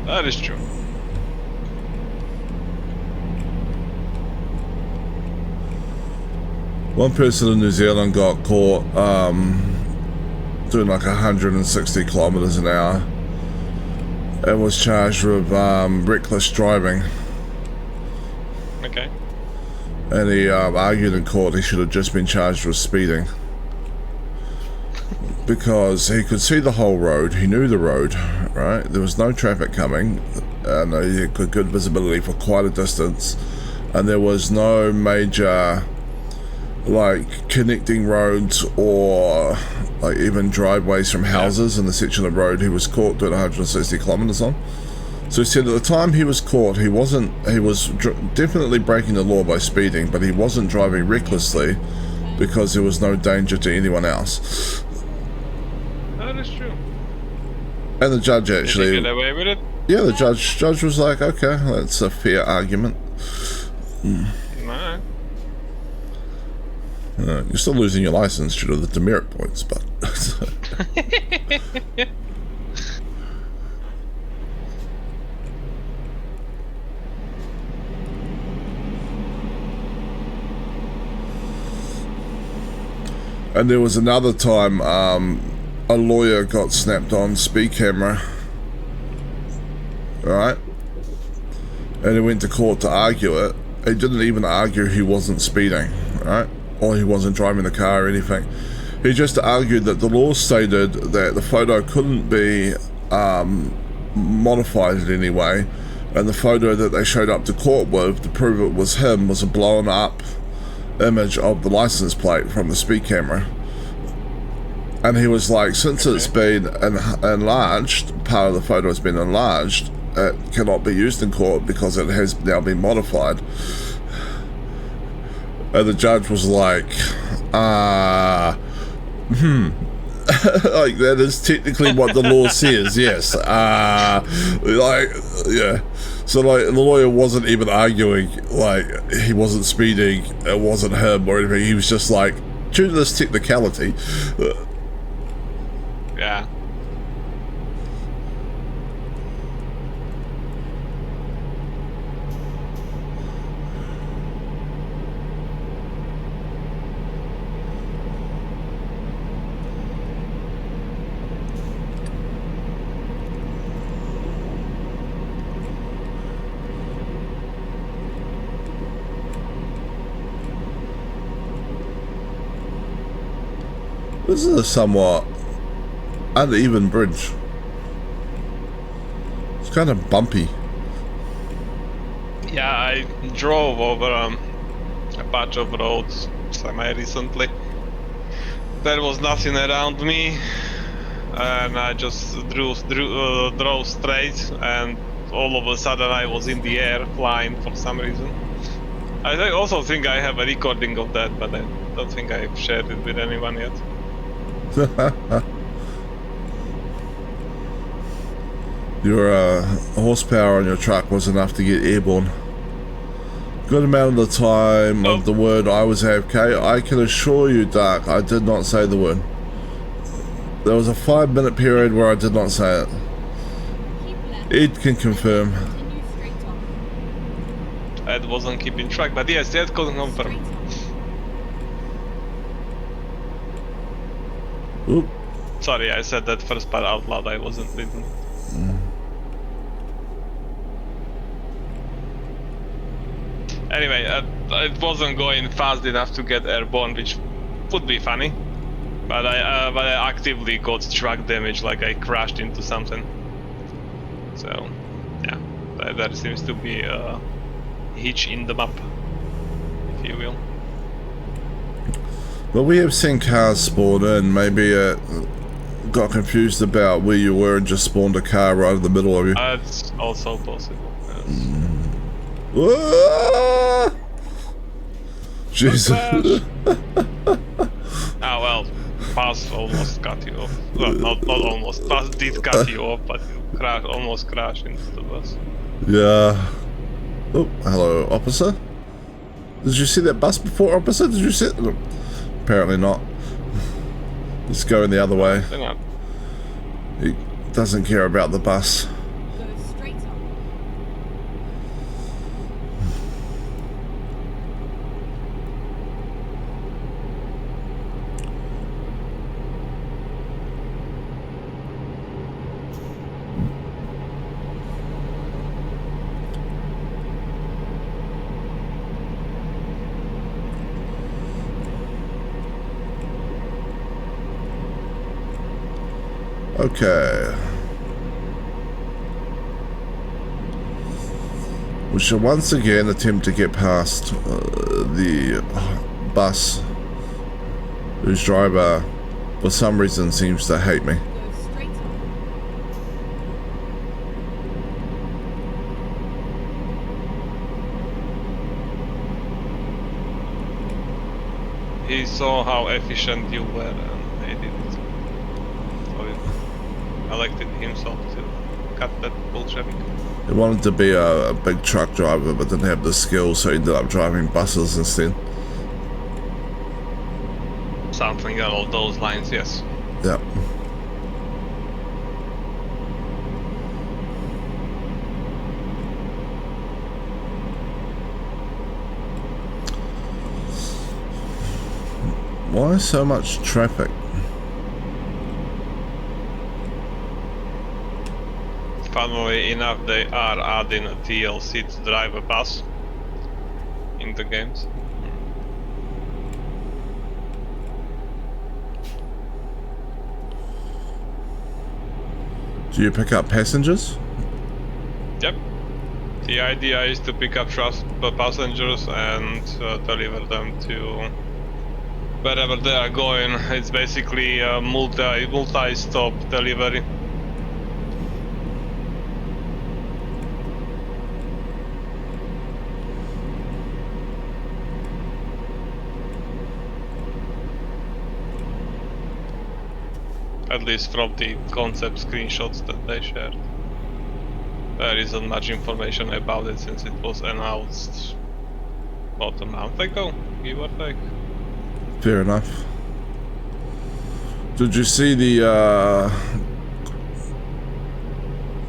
[SPEAKER 2] That is true.
[SPEAKER 1] One person in New Zealand got caught doing like 160 kilometers an hour and was charged with reckless driving.
[SPEAKER 2] Okay.
[SPEAKER 1] And he argued in court he should have just been charged with speeding. Because he could see the whole road, he knew the road, right? There was no traffic coming, and he had good visibility for quite a distance, and there was no major, like, connecting roads or, like, even driveways from houses in the section of road he was caught doing 160 kilometers on. So he said at the time he was caught, he was definitely breaking the law by speeding, but he wasn't driving recklessly because there was no danger to anyone else.
[SPEAKER 2] That is true.
[SPEAKER 1] And the judge actually...
[SPEAKER 2] Did he get away with it?
[SPEAKER 1] Yeah, the judge was like, okay, that's a fair argument.
[SPEAKER 2] Nah.
[SPEAKER 1] You're still losing your license due to the demerit points, but... And there was another time a lawyer got snapped on speed camera, right? And he went to court to argue it. He didn't even argue he wasn't speeding, right? Or he wasn't driving the car or anything. He just argued that the law stated that the photo couldn't be modified in any way, and the photo that they showed up to court with to prove it was him was a blown up image of the license plate from the speed camera. And he was like, since it's been enlarged, part of the photo has been enlarged, it cannot be used in court because it has now been modified. And the judge was like, like, that is technically what the law says, yes. Like, yeah. So, like, the lawyer wasn't even arguing, like, he wasn't speeding, it wasn't him or anything. He was just like, due to this technicality.
[SPEAKER 2] Yeah.
[SPEAKER 1] This is a somewhat uneven bridge. It's kind of bumpy.
[SPEAKER 2] Yeah, I drove over a patch of roads semi-recently. There was nothing around me, and I just drove straight, and all of a sudden I was in the air flying for some reason. I also think I have a recording of that, but I don't think I've shared it with anyone yet.
[SPEAKER 1] Your horsepower on your truck was enough to get airborne. Good amount of the time of the word I was AFK. I can assure you, Dark, I did not say the word. There was a 5-minute period where I did not say it.
[SPEAKER 3] Keep left.
[SPEAKER 1] Ed can confirm.
[SPEAKER 3] Continue straight on.
[SPEAKER 2] Ed wasn't keeping track, but yes, Ed couldn't confirm.
[SPEAKER 3] Straight on.
[SPEAKER 1] Oop.
[SPEAKER 2] Sorry, I said that first part out loud. I wasn't reading. Anyway, it wasn't going fast enough to get airborne, which would be funny. But I actively got truck damage, like I crashed into something. So, yeah, there seems to be a hitch in the map, if you will.
[SPEAKER 1] Well, we have seen cars spawn in. Maybe got confused about where you were and just spawned a car right in the middle of you.
[SPEAKER 2] That's also possible. Yes.
[SPEAKER 1] Whoa! Jesus.
[SPEAKER 2] Ah well, Pass almost cut you off. Well, not almost. Pass did cut you off, but you almost crashed into the bus.
[SPEAKER 1] Yeah. Oh, hello, officer. Did you see that bus before, officer? Did you see it? No. Apparently not. He's going the other way.
[SPEAKER 2] Hang on.
[SPEAKER 1] He doesn't care about the bus.
[SPEAKER 3] Go straight on.
[SPEAKER 1] Okay. We shall once again attempt to get past the bus whose driver, for some reason, seems to hate me.
[SPEAKER 3] Go straight on.
[SPEAKER 2] He saw how efficient you were and hated it. So he elected himself to cut that bullshit.
[SPEAKER 1] He wanted to be a big truck driver, but didn't have the skills, so he ended up driving buses instead.
[SPEAKER 2] Something along those lines, yes.
[SPEAKER 1] Yeah. Why so much traffic?
[SPEAKER 2] Funnily enough, they are adding a DLC to drive a bus in the games.
[SPEAKER 1] Do you pick up passengers?
[SPEAKER 2] Yep. The idea is to pick up passengers and deliver them to wherever they are going. It's basically a multi-stop delivery. At least from the concept screenshots that they shared. There isn't much information about it since it was announced about a month ago, give or take.
[SPEAKER 1] Fair enough. Did you see the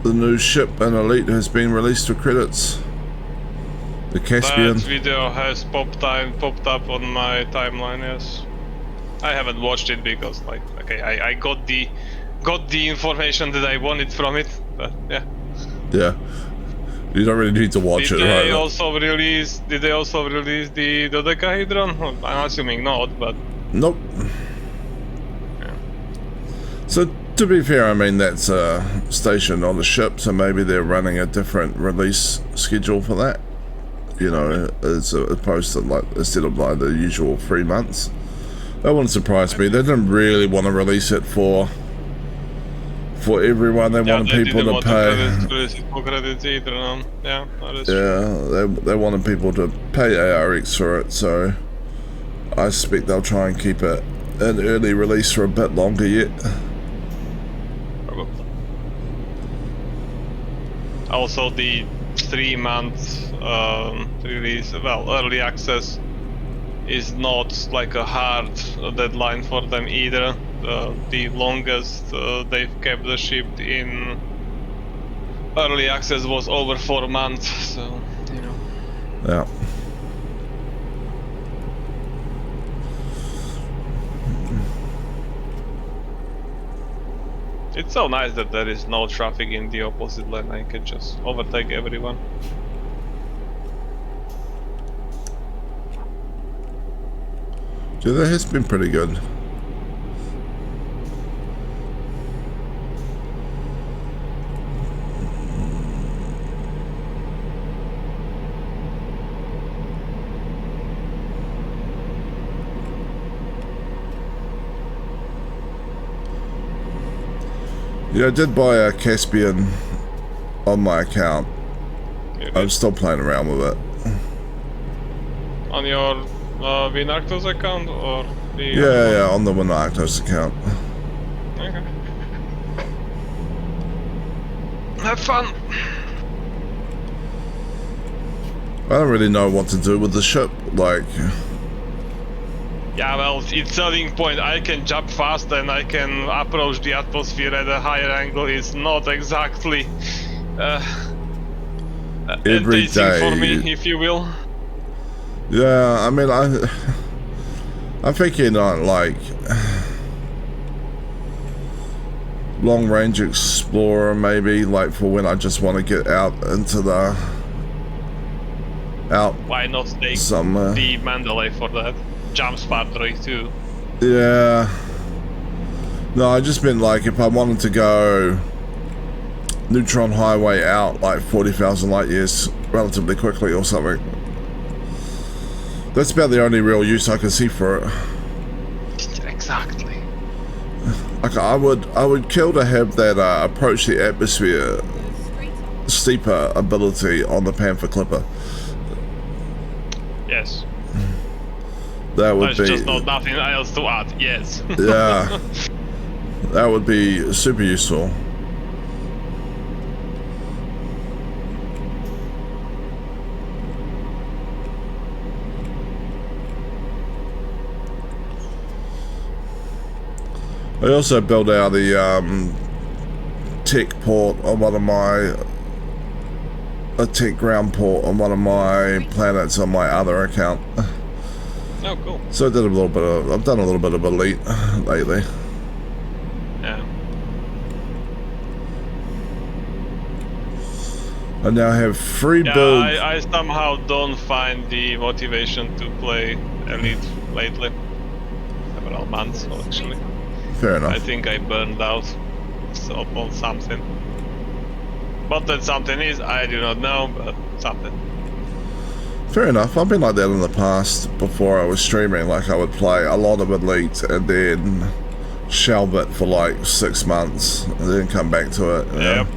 [SPEAKER 1] new ship and Elite has been released for credits? The Caspian.
[SPEAKER 2] That video has popped up on my timeline, yes. I haven't watched it because, like, okay, I got the information that I wanted from it, but yeah.
[SPEAKER 1] Yeah. You don't really need to watch it,
[SPEAKER 2] Did they
[SPEAKER 1] right?
[SPEAKER 2] also release the dodecahedron? I'm assuming not, but
[SPEAKER 1] Nope. So to be fair, I mean that's a station on the ship, so maybe they're running a different release schedule for that. You know, as opposed to like instead of like the usual 3 months. That wouldn't surprise me. They didn't really want to release it for everyone. They wanted people to pay.
[SPEAKER 2] Credits either, yeah, that is
[SPEAKER 1] they wanted people to pay ARX for it, so I suspect they'll try and keep it an early release for a bit longer yet.
[SPEAKER 2] probably. Also, the 3-month release, well, early access is not like a hard deadline for them either. The longest they've kept the ship in early access was over 4 months, so you know.
[SPEAKER 1] Yeah.
[SPEAKER 2] It's so nice that there is no traffic in the opposite lane. I can just overtake everyone.
[SPEAKER 1] Yeah, that has been pretty good. Yeah, I did buy a Caspian on my account. I'm still playing around with it.
[SPEAKER 2] On your Winarctos account or the
[SPEAKER 1] Yeah, on the Winarctos account.
[SPEAKER 2] Okay. Have fun.
[SPEAKER 1] I don't really know what to do with the ship. Like,
[SPEAKER 2] Yeah, well, its selling point, I can jump fast and I can approach the atmosphere at a higher angle, is not exactly
[SPEAKER 1] every
[SPEAKER 2] enticing
[SPEAKER 1] day.
[SPEAKER 2] for me, if you will.
[SPEAKER 1] Yeah, I mean, I'm thinking on like long range explorer maybe, like for when I just want to get out into the
[SPEAKER 2] Why not take
[SPEAKER 1] somewhere.
[SPEAKER 2] the Mandalay for that? Jump Spardroid too.
[SPEAKER 1] Yeah. No, I just meant like if I wanted to go Neutron Highway out like 40,000 light years relatively quickly or something. That's about the only real use I can see for it.
[SPEAKER 2] Exactly.
[SPEAKER 1] Like I would kill to have that approach the atmosphere
[SPEAKER 3] Straight on.
[SPEAKER 1] steeper ability on the Panther Clipper.
[SPEAKER 2] Yes.
[SPEAKER 1] That would
[SPEAKER 2] There's
[SPEAKER 1] be
[SPEAKER 2] just nothing else to add. Yes.
[SPEAKER 1] yeah. That would be super useful. I also built out the tech port on one of my a tech ground port on one of my planets on my other account.
[SPEAKER 2] Oh, cool.
[SPEAKER 1] So I've done a little bit of elite lately.
[SPEAKER 2] Yeah.
[SPEAKER 1] I now have 3
[SPEAKER 2] Yeah,
[SPEAKER 1] builds.
[SPEAKER 2] I somehow don't find the motivation to play Elite lately. Several months, actually.
[SPEAKER 1] Fair
[SPEAKER 2] I
[SPEAKER 1] enough.
[SPEAKER 2] think I burned out on something. What that something is, I do not know, but something.
[SPEAKER 1] Fair enough. I've been like that in the past before I was streaming. Like I would play a lot of elite and then shelve it for like 6 months and then come back to it. You know?
[SPEAKER 2] Yep.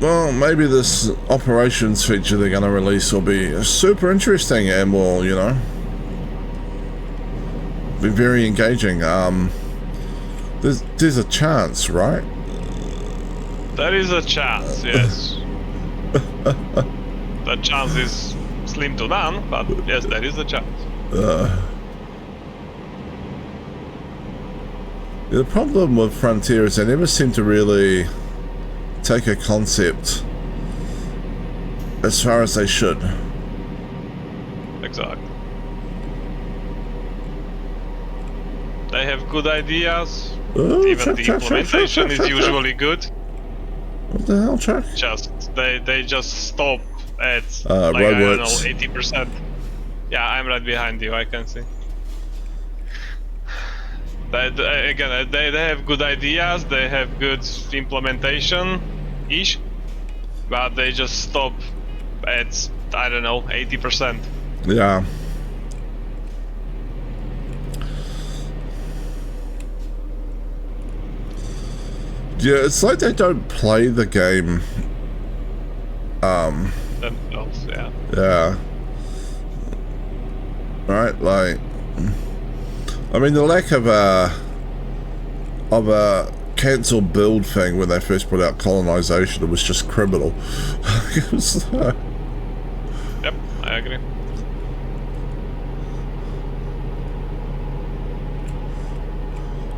[SPEAKER 1] Well, maybe this operations feature they're going to release will be super interesting and will, you know, be very engaging. There's a chance, right?
[SPEAKER 2] There is a chance, yes. The chance is slim to none, but yes, there is a chance.
[SPEAKER 1] The problem with Frontier is they never seem to really take a concept as far as they should.
[SPEAKER 2] Exactly. They have good ideas. Even the implementation is usually good.
[SPEAKER 1] What the hell, Chuck?
[SPEAKER 2] Just they just stop at like I don't know
[SPEAKER 1] roadworks.
[SPEAKER 2] 80%. Yeah, I'm right behind you. I can see. Again, they have good ideas. They have good implementation, ish, but they just stop at I don't know 80%.
[SPEAKER 1] Yeah. Yeah, it's like they don't play the game.
[SPEAKER 2] Themselves, yeah.
[SPEAKER 1] Yeah. Right, like, I mean, the lack of a cancel build thing when they first put out colonization, it was just criminal. It was,
[SPEAKER 2] Yep, I agree.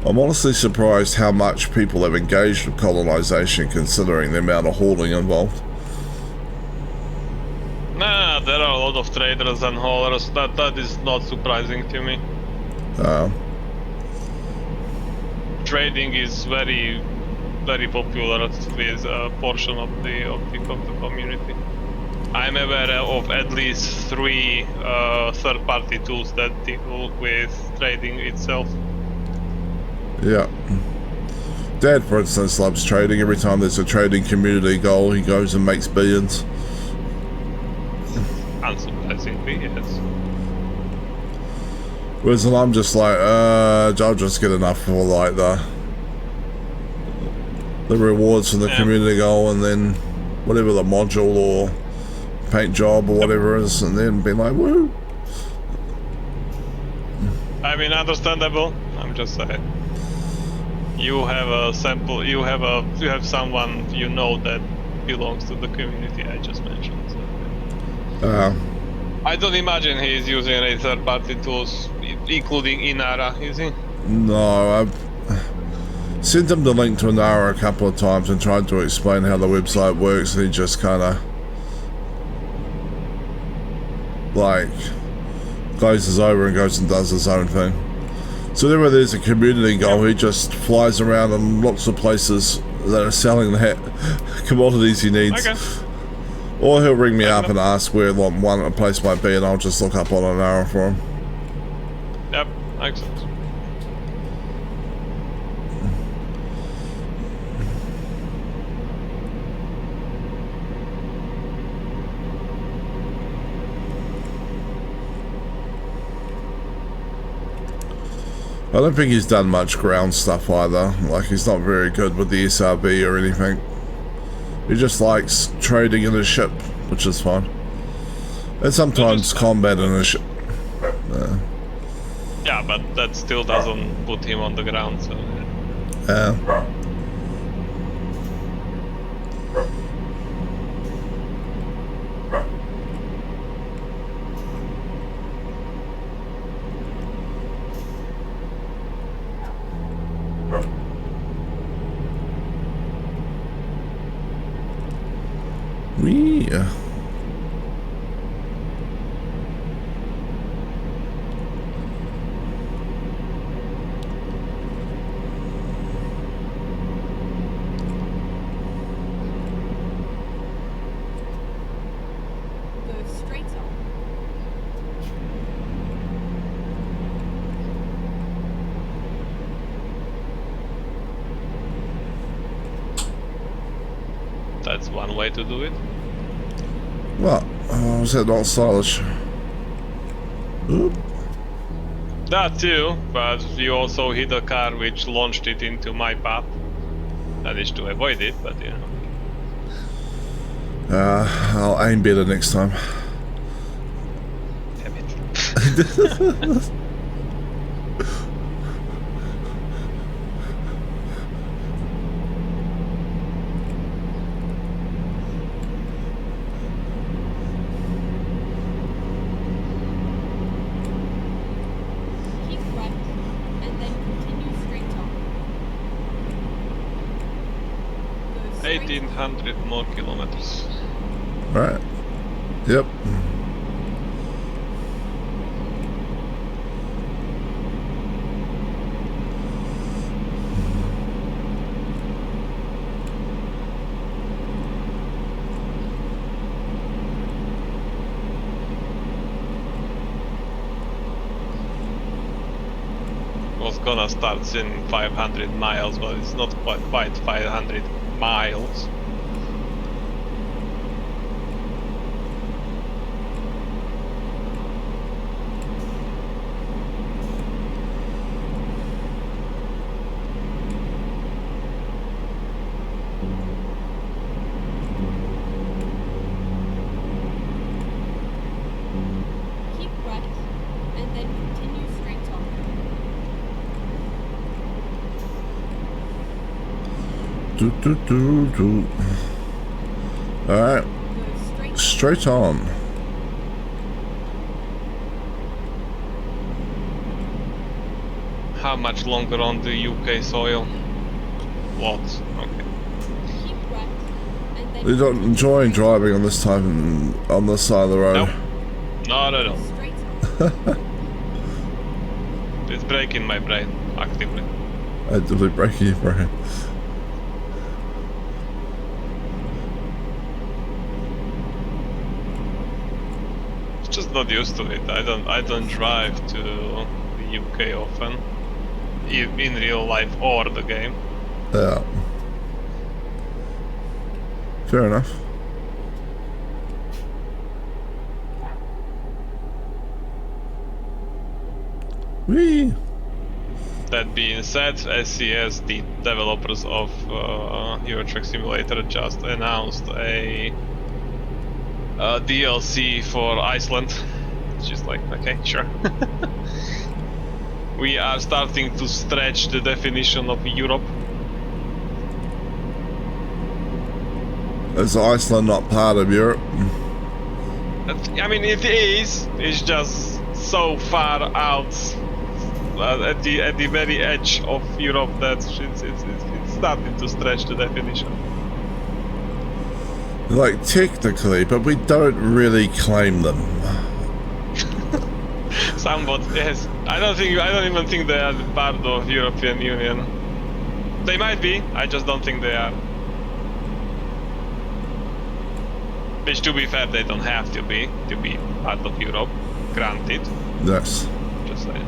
[SPEAKER 1] I'm honestly surprised how much people have engaged with colonization, considering the amount of hauling involved.
[SPEAKER 2] Nah, there are a lot of traders and haulers. That is not surprising to me. Trading is very, very popular with a portion of the community. I'm aware of at least 3 third-party tools that deal with trading itself.
[SPEAKER 1] Yeah. Dad, for instance, loves trading. Every time there's a trading community goal, he goes and makes billions.
[SPEAKER 2] Unsurprisingly, yes.
[SPEAKER 1] Whereas I'm just like, I'll just get enough for like the rewards from the community goal, and then whatever the module or paint job or whatever is, and then be like, woo.
[SPEAKER 2] I mean, understandable. I'm just saying. You have a sample. You have someone you know that belongs to the community I just mentioned. So. I don't imagine he is using any third-party tools, including Inara, is he?
[SPEAKER 1] No, I've sent him the link to Inara a couple of times and tried to explain how the website works, and he just kind of like glazes over and goes and does his own thing. So whenever there's a community goal, he just flies around and looks for places that are selling the commodities he needs.
[SPEAKER 2] Okay.
[SPEAKER 1] Or he'll ring me up and ask where a place might be, and I'll just look up on an hour for him.
[SPEAKER 2] Yep, makes sense.
[SPEAKER 1] I don't think he's done much ground stuff either. Like, he's not very good with the SRB or anything. He just likes trading in a ship, which is fine. And sometimes combat in a ship.
[SPEAKER 2] Yeah, but that still doesn't put him on the ground, so...
[SPEAKER 1] Yeah.
[SPEAKER 2] That's one way to do it.
[SPEAKER 1] What? Oh, was that not stylish? Oop.
[SPEAKER 2] That too, but you also hit a car which launched it into my path. Managed to avoid it, but you know.
[SPEAKER 1] I'll aim better next time.
[SPEAKER 2] Damn it.
[SPEAKER 3] Keep right, and then continue straight on. Go straight
[SPEAKER 2] 1800 more kilometers.
[SPEAKER 1] Right. Yep.
[SPEAKER 2] was gonna start in 500 miles, but it's not quite 500 miles.
[SPEAKER 3] Keep right, and then continue straight on.
[SPEAKER 1] Alright,
[SPEAKER 3] Go straight.
[SPEAKER 1] straight on.
[SPEAKER 2] How much longer on the UK soil? Lots. Okay.
[SPEAKER 3] Keep right, and then
[SPEAKER 1] You don't
[SPEAKER 3] continue
[SPEAKER 1] enjoy
[SPEAKER 3] straight
[SPEAKER 1] driving on this type on this side of the road.
[SPEAKER 2] Nope. Not at all.
[SPEAKER 3] Straight on.
[SPEAKER 2] It's breaking my brain actively.
[SPEAKER 1] Actively breaking your brain.
[SPEAKER 2] Just not used to it. I don't drive to the UK often, in real life or the game.
[SPEAKER 1] Yeah. Fair enough. Whee!
[SPEAKER 2] That being said, SCS, the developers of Euro Truck Simulator, just announced a DLC for Iceland. It's just like, okay, sure. We are starting to stretch the definition of Europe.
[SPEAKER 1] Is Iceland not part of Europe?
[SPEAKER 2] I mean, it is. It's just so far out at the very edge of Europe that it's starting to stretch the definition.
[SPEAKER 1] Like, technically, but we don't really claim them.
[SPEAKER 2] Somewhat, yes. I don't even think they are part of European Union. They might be. I just don't think they are. Which, to be fair, they don't have to be part of Europe. Granted.
[SPEAKER 1] Yes.
[SPEAKER 2] Just saying.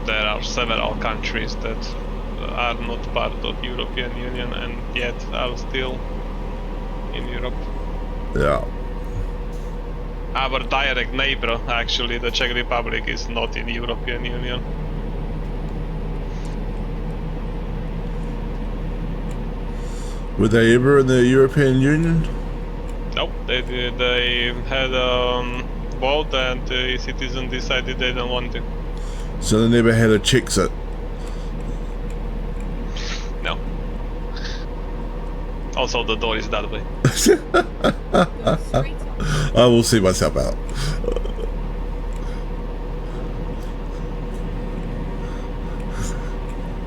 [SPEAKER 2] There are several countries that are not part of European Union and yet are still in Europe.
[SPEAKER 1] Yeah.
[SPEAKER 2] Our direct neighbor, actually, the Czech Republic, is not in European Union.
[SPEAKER 1] Were they ever in the European Union?
[SPEAKER 2] Nope, they had a vote and the citizen decided they don't want to.
[SPEAKER 1] So they never had a Czechs-it.
[SPEAKER 2] No. Also, the door is that way.
[SPEAKER 3] Go straight on.
[SPEAKER 1] I will see myself out.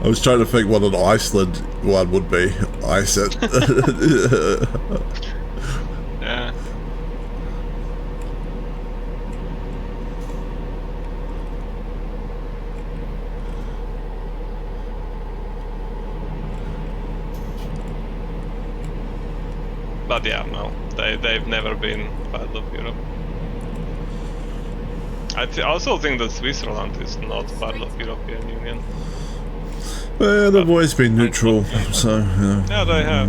[SPEAKER 1] I was trying to think what an Iceland one would be. Ice-it.
[SPEAKER 2] Yeah. But yeah, no, they've never been part of Europe. I also think that Switzerland is not part of European Union.
[SPEAKER 1] Well, they've always been neutral, so, you know.
[SPEAKER 2] Yeah, they have.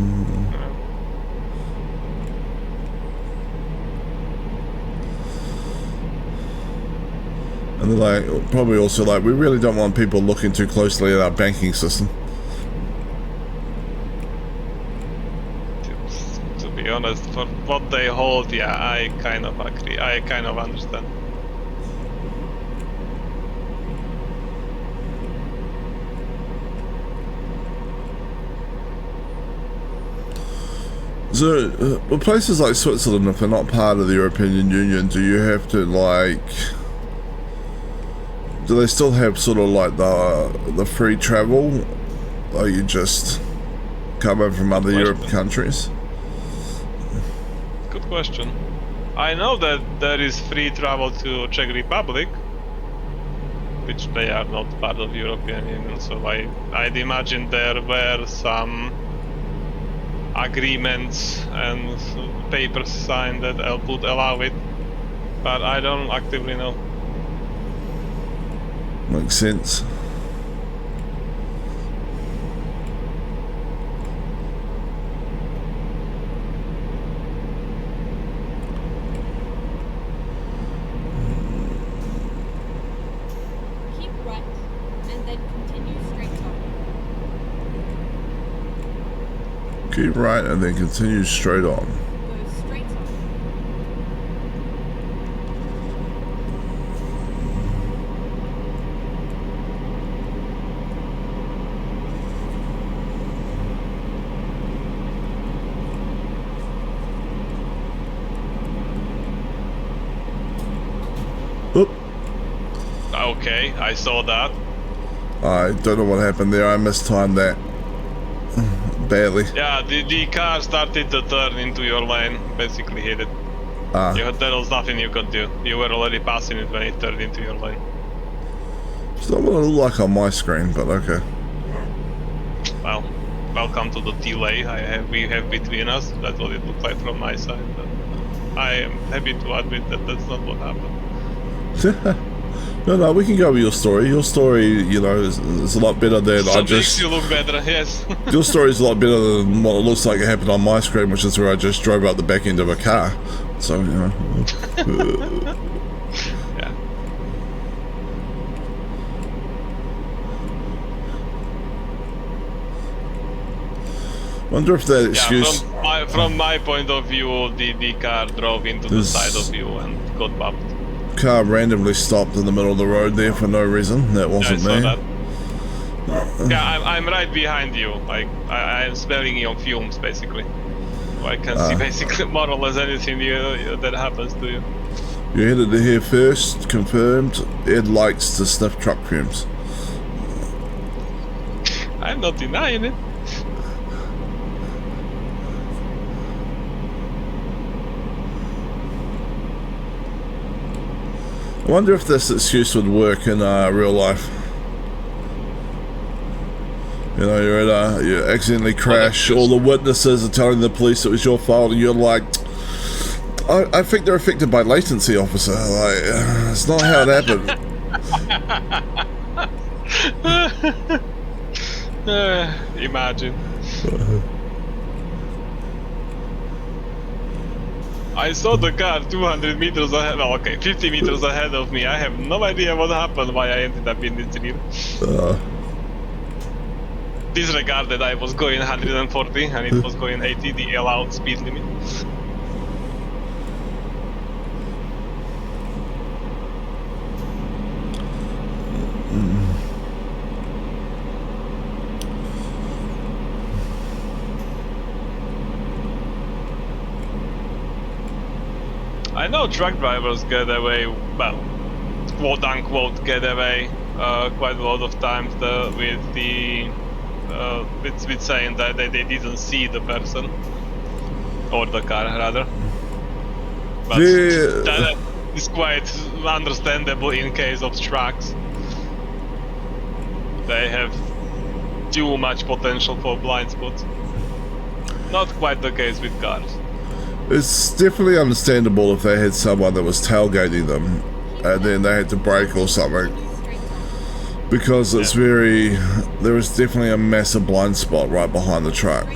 [SPEAKER 1] And they're like, probably also like, we really don't want people looking too closely at our banking system.
[SPEAKER 2] To be honest, for what they hold, yeah, I kind of agree. I kind of understand.
[SPEAKER 1] So, well, places like Switzerland, if they're not part of the European Union, do you have to, like... Do they still have sort of like the free travel? Or you just come over from other European countries?
[SPEAKER 2] Good question. I know that there is free travel to Czech Republic, which they are not part of European Union, so I'd imagine there were some agreements and papers signed that would allow it, but I don't actively know.
[SPEAKER 1] Makes sense.
[SPEAKER 3] Keep right, and then continue straight on.
[SPEAKER 1] Keep right and then continue straight on.
[SPEAKER 3] Go straight on.
[SPEAKER 1] Oop.
[SPEAKER 2] Okay, I saw that.
[SPEAKER 1] I don't know what happened there. I mistimed that badly.
[SPEAKER 2] Yeah, the car started to turn into your lane, basically hit it.
[SPEAKER 1] Ah,
[SPEAKER 2] There was nothing you could do. You were already passing it when it turned into your lane.
[SPEAKER 1] it's not what it looked like on my screen, but okay.
[SPEAKER 2] Well, welcome to the delay we have between us. That's what it looked like from my side. But I am happy to admit that that's not what happened.
[SPEAKER 1] No, we can go with your story. Your story, you know, is a lot better than
[SPEAKER 2] So
[SPEAKER 1] I
[SPEAKER 2] makes
[SPEAKER 1] just.
[SPEAKER 2] you look better, yes.
[SPEAKER 1] Your story is a lot better than what it looks like it happened on my screen, which is where I just drove out the back end of a car. So, you know.
[SPEAKER 2] Yeah.
[SPEAKER 1] Wonder if that excuse.
[SPEAKER 2] Yeah, from my point of view, the car drove into the
[SPEAKER 1] This-
[SPEAKER 2] side of you and got bumped.
[SPEAKER 1] Car randomly stopped in the middle of the road there for no reason. That
[SPEAKER 2] Yeah, I
[SPEAKER 1] wasn't
[SPEAKER 2] saw
[SPEAKER 1] me.
[SPEAKER 2] that. Yeah, I'm right behind you. Like I'm smelling your fumes, basically. So I can see basically more or less anything that happens to you.
[SPEAKER 1] You headed to here first, confirmed. Ed likes to sniff truck fumes.
[SPEAKER 2] I'm not denying it.
[SPEAKER 1] I wonder if this excuse would work in real life. You know, you accidentally crash, all the witnesses are telling the police it was your fault, and you're like, I think they're affected by latency, officer. Like, it's not how it happened.
[SPEAKER 2] Imagine. I saw the car 200 meters ahead, well, okay, 50 meters ahead of me. I have no idea what happened, why I ended up in this rear. Disregard that I was going 140 and it was going 80, the allowed speed limit. I know truck drivers get away, well, quote unquote get away quite a lot of times with saying that they didn't see the person or the car rather. But
[SPEAKER 1] Yeah.
[SPEAKER 2] that is quite understandable in case of trucks. They have too much potential for blind spots. Not quite the case with cars.
[SPEAKER 1] It's definitely understandable if they had someone that was tailgating them and then they had to brake or something,
[SPEAKER 3] Straight on.
[SPEAKER 1] because it's very, there is definitely a massive blind spot right behind the truck.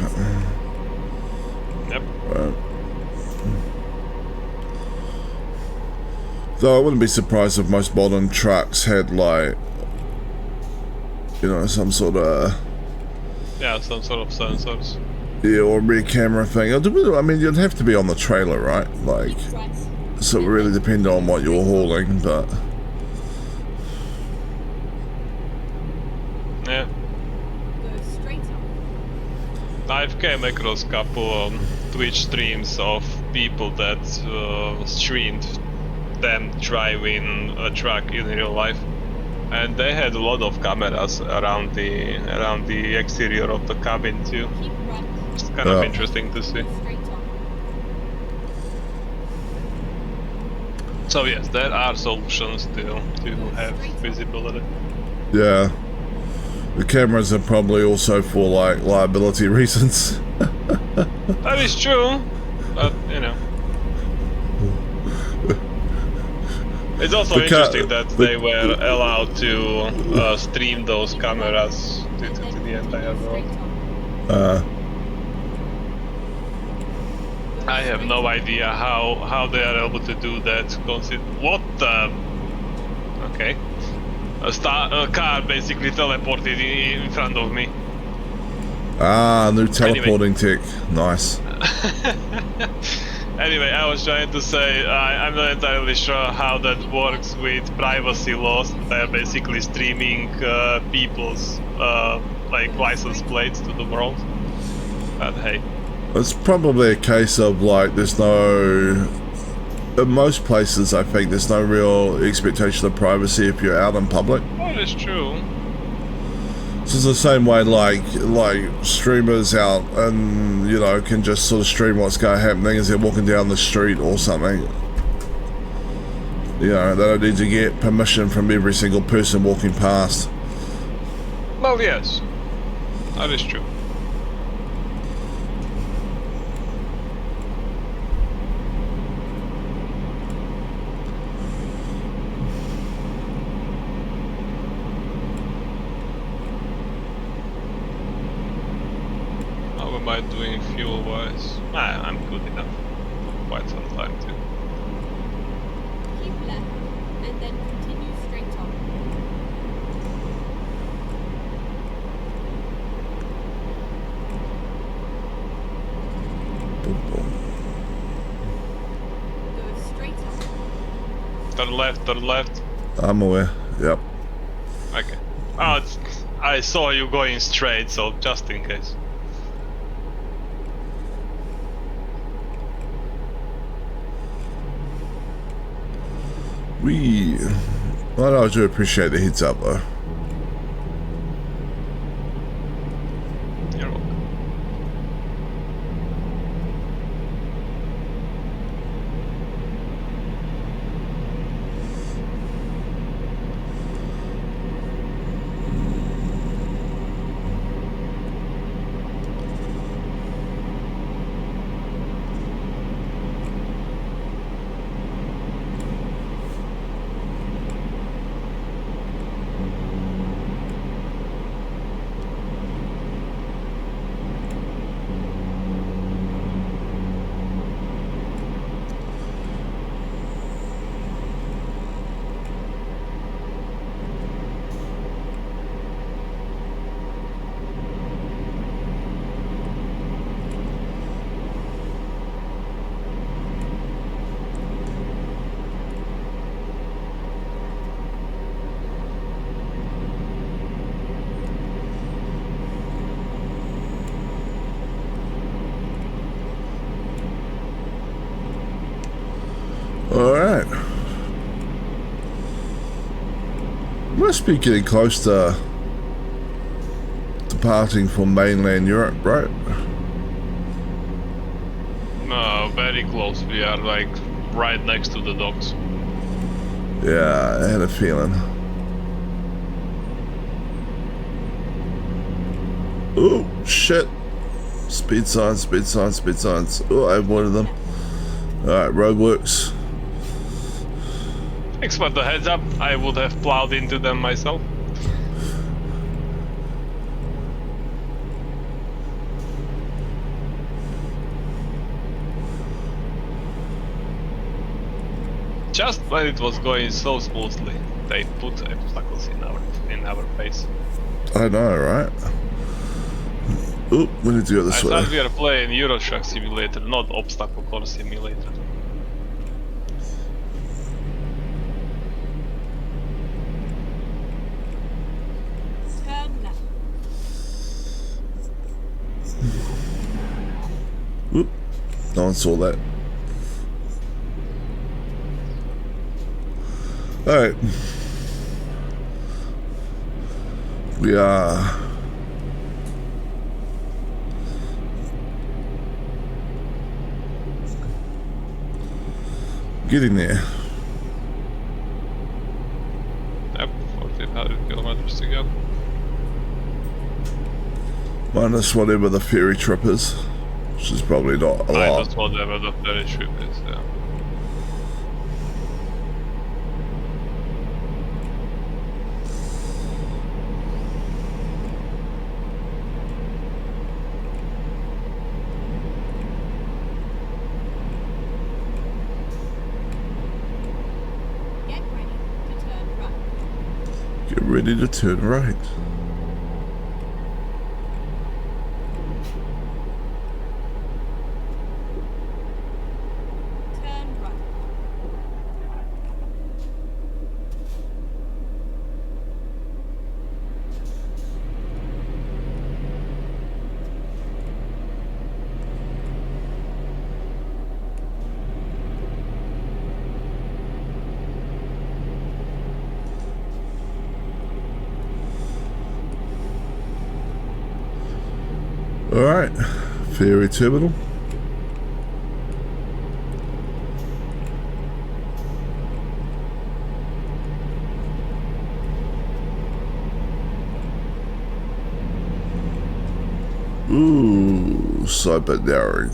[SPEAKER 2] Yep.
[SPEAKER 1] Though I wouldn't be surprised if most modern trucks had, like, you know, some sort of,
[SPEAKER 2] Yeah, some sort of sensors.
[SPEAKER 1] yeah, or rear camera thing. I mean, you'd have to be on the trailer, right? Like,
[SPEAKER 3] Keep right.
[SPEAKER 1] so it really depends on what you're hauling, but
[SPEAKER 2] Yeah.
[SPEAKER 3] Go straight on.
[SPEAKER 2] I've came across a couple Twitch streams of people that streamed them driving a truck in real life, and they had a lot of cameras around the exterior of the cabin too.
[SPEAKER 3] Keep right.
[SPEAKER 2] It's kind of interesting to see.
[SPEAKER 3] Go straight on.
[SPEAKER 2] So yes, there are solutions to have visibility.
[SPEAKER 1] yeah. The cameras are probably also for, like, liability reasons.
[SPEAKER 2] That is true, but you know. It's also
[SPEAKER 1] The car-
[SPEAKER 2] interesting that
[SPEAKER 1] the-
[SPEAKER 2] they were allowed to stream those cameras to
[SPEAKER 3] and then
[SPEAKER 2] the entire
[SPEAKER 3] continue
[SPEAKER 2] world.
[SPEAKER 3] straight on.
[SPEAKER 1] Uh,
[SPEAKER 3] Go
[SPEAKER 2] I have
[SPEAKER 3] straight
[SPEAKER 2] no
[SPEAKER 3] on.
[SPEAKER 2] idea how they are able to do that. What the? Okay. A car basically teleported in front of me.
[SPEAKER 1] new teleporting tech. Nice.
[SPEAKER 2] Anyway, I was trying to say I'm not entirely sure how that works with privacy laws. They're basically streaming people's like license plates to the world. But hey,
[SPEAKER 1] It's probably a case of like there's no. In most places, I think there's no real expectation of privacy if you're out in public.
[SPEAKER 2] that is true.
[SPEAKER 1] So it's the same way like streamers out and can just sort of stream what's happening as they're walking down the street or something. They don't need to get permission from every single person walking past.
[SPEAKER 2] Well, yes, that is true. How am I doing fuel-wise? I'm good enough. Quite some time too.
[SPEAKER 3] Keep left and then continue straight on.
[SPEAKER 1] Boom, boom.
[SPEAKER 3] Go straight on.
[SPEAKER 2] Turn left, turn left.
[SPEAKER 1] I'm aware. Yep.
[SPEAKER 2] Okay. Oh, I saw you going straight, so just in case.
[SPEAKER 1] Well, I do appreciate the heads up though.
[SPEAKER 2] You're welcome.
[SPEAKER 1] Alright. Must be getting close to departing for mainland Europe, right?
[SPEAKER 2] No, very close. We are like right next to the docks.
[SPEAKER 1] Yeah, I had a feeling. Oh, shit. Speed signs, speed signs, speed signs. Oh, I avoided them. Alright, roadworks.
[SPEAKER 2] Thanks for the heads up. I would have plowed into them myself. Just when it was going so smoothly, they put obstacles in our face.
[SPEAKER 1] I know, right? Oh, we need to go
[SPEAKER 2] I
[SPEAKER 1] this way.
[SPEAKER 2] thought we are playing Euro Truck Simulator, not Obstacle Course Simulator.
[SPEAKER 3] Turn left.
[SPEAKER 1] Oop, no one saw that. Alright. We are getting there.
[SPEAKER 2] Yep, 1400 kilometers to go.
[SPEAKER 1] Minus whatever the ferry trip is, which is probably not a lot.
[SPEAKER 2] Minus whatever the ferry trip is, yeah.
[SPEAKER 1] Get ready to turn right.
[SPEAKER 3] Turn right.
[SPEAKER 1] Alright, ferry terminal. Ooh, side narrowing.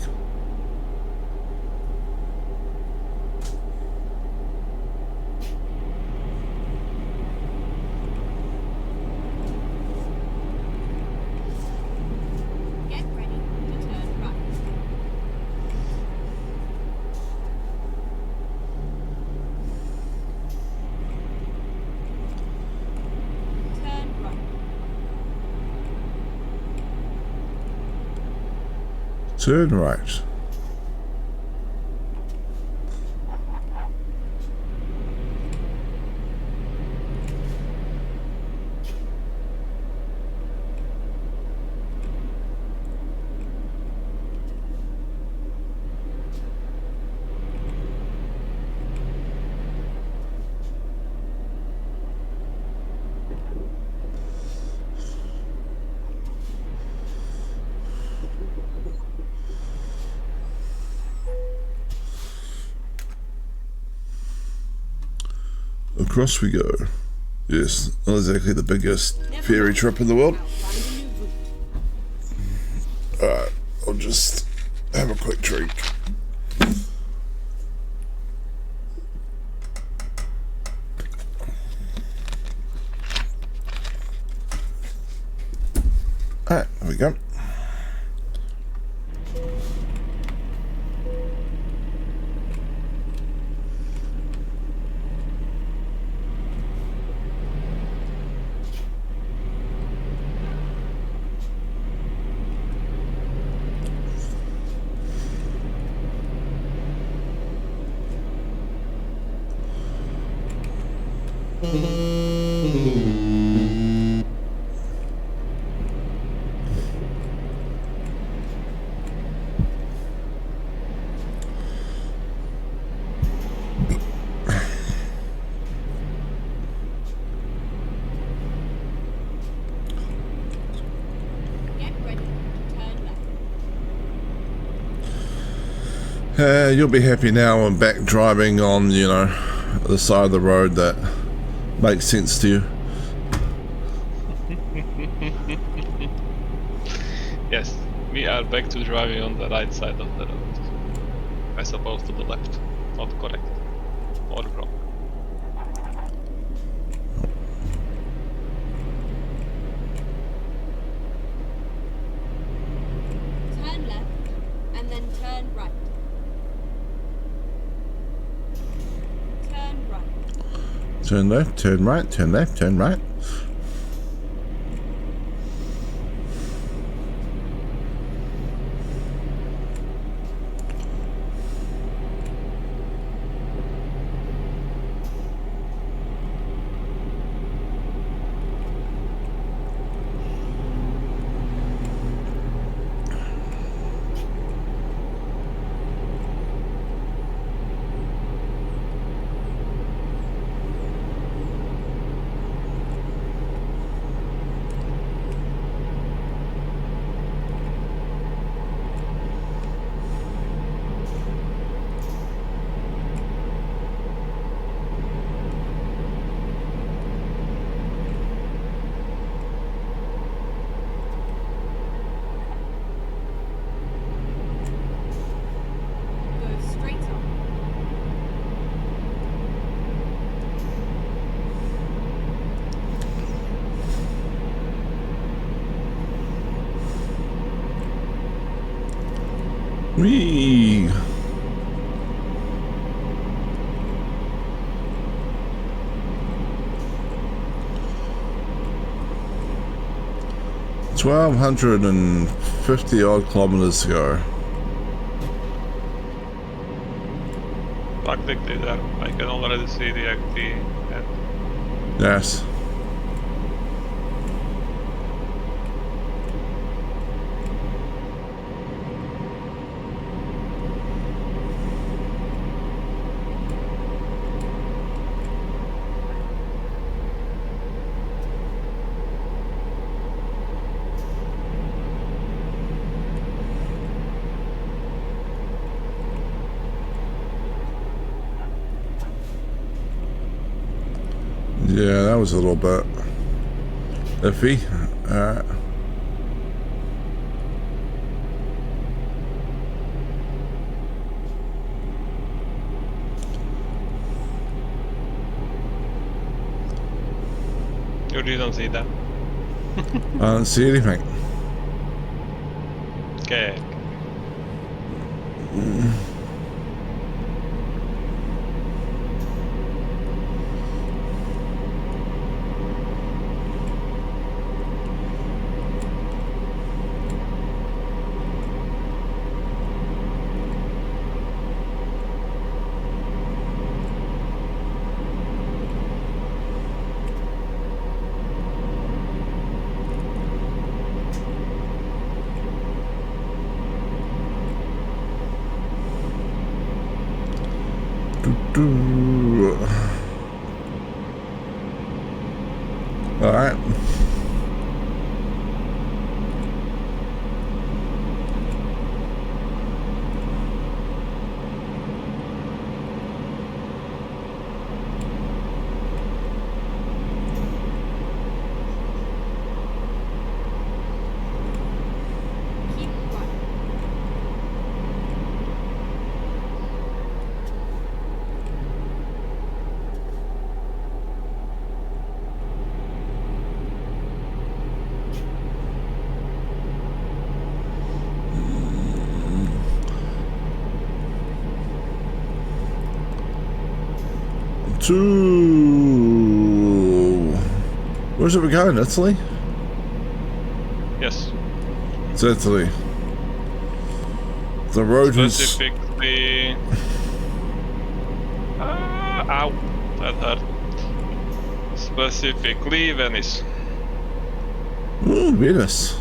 [SPEAKER 3] Get ready to turn right. Turn right.
[SPEAKER 1] Turn right. Across we go. Yes, not exactly the biggest ferry trip in the world.
[SPEAKER 3] Find a new route.
[SPEAKER 1] Alright, I'll just have a quick drink. Alright, there we go.
[SPEAKER 3] Get ready to turn left.
[SPEAKER 1] You'll be happy now I'm back driving on, you know, the side of the road that makes sense to you.
[SPEAKER 2] Yes, we are back to driving on the right side of the road. As opposed to the left. Not correct. Or wrong.
[SPEAKER 3] Turn left and then turn right. Turn right.
[SPEAKER 1] Turn left, turn right, turn left, turn right.
[SPEAKER 3] Go straight on.
[SPEAKER 1] Whee! 1,250 odd kilometers to go.
[SPEAKER 2] Practically there. I can already see the end.
[SPEAKER 1] Yes. Yeah, that was a little bit iffy.
[SPEAKER 2] You didn't see that.
[SPEAKER 1] I don't see anything.
[SPEAKER 2] Okay.
[SPEAKER 1] All right.
[SPEAKER 3] Keep right.
[SPEAKER 1] To where's it we going? Italy?
[SPEAKER 2] Yes.
[SPEAKER 1] It's Italy. The road is
[SPEAKER 2] Specifically. Ow. That hurt. Specifically Venice.
[SPEAKER 1] ooh, Venus.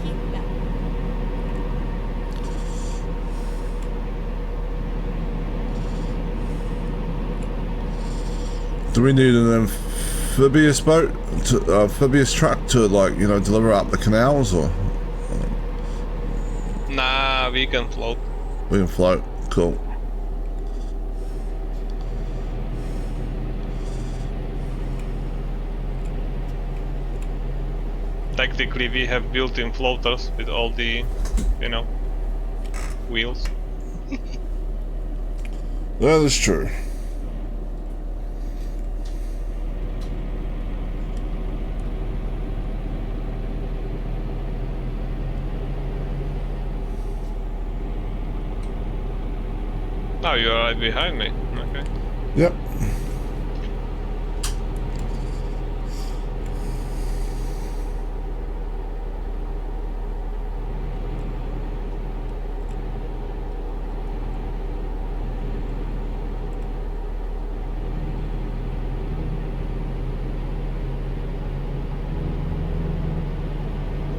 [SPEAKER 3] Keep left.
[SPEAKER 1] Do we need an amphibious boat, amphibious truck to, like, you know, deliver up the canals, or
[SPEAKER 2] Nah, we can float.
[SPEAKER 1] we can float? Cool.
[SPEAKER 2] Technically, we have built-in floaters with all the, you know, wheels.
[SPEAKER 1] That is true.
[SPEAKER 2] Now you're right behind me. Okay.
[SPEAKER 1] Yep.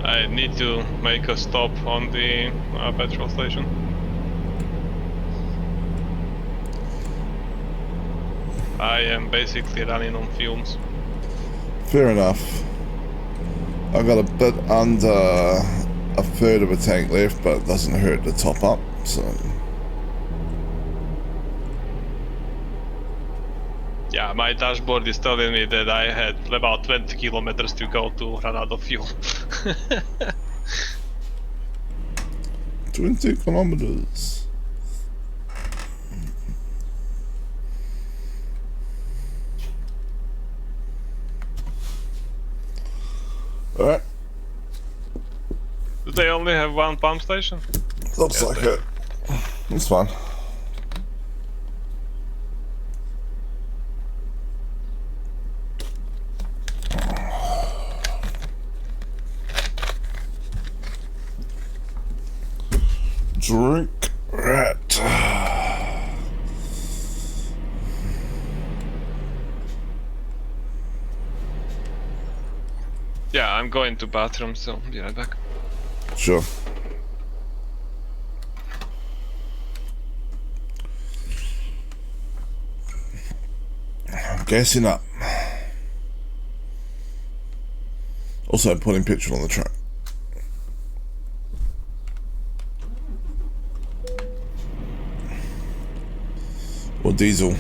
[SPEAKER 2] I need to make a stop on the petrol station. I am basically running on fumes.
[SPEAKER 1] Fair enough. I've got a bit under a third of a tank left, but it doesn't hurt to top up, so.
[SPEAKER 2] Yeah, my dashboard is telling me that I had about 20 kilometers to go to run out of fuel.
[SPEAKER 1] 20 kilometers. Alright,
[SPEAKER 2] Do they only have one pump station?
[SPEAKER 1] looks
[SPEAKER 2] Yeah,
[SPEAKER 1] like
[SPEAKER 2] they-
[SPEAKER 1] it. That's fine. Drink rat.
[SPEAKER 2] Yeah, I'm going to bathroom, so be right back.
[SPEAKER 1] Sure. I'm gassing up. Also putting petrol on the truck. Or diesel.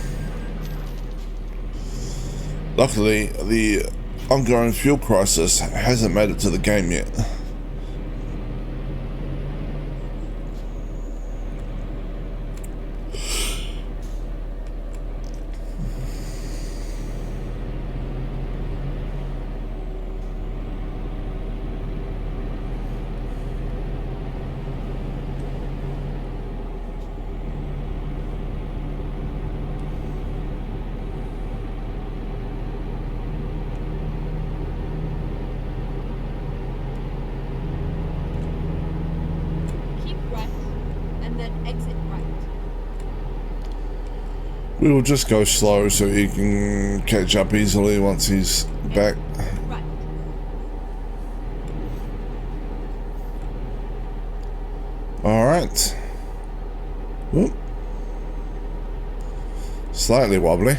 [SPEAKER 1] Luckily, the ongoing fuel crisis hasn't made it to the game yet.
[SPEAKER 3] Keep right, and then exit right.
[SPEAKER 1] We will just go slow so he can catch up easily once he's back.
[SPEAKER 3] Right.
[SPEAKER 1] Alright. Whoop. Slightly wobbly.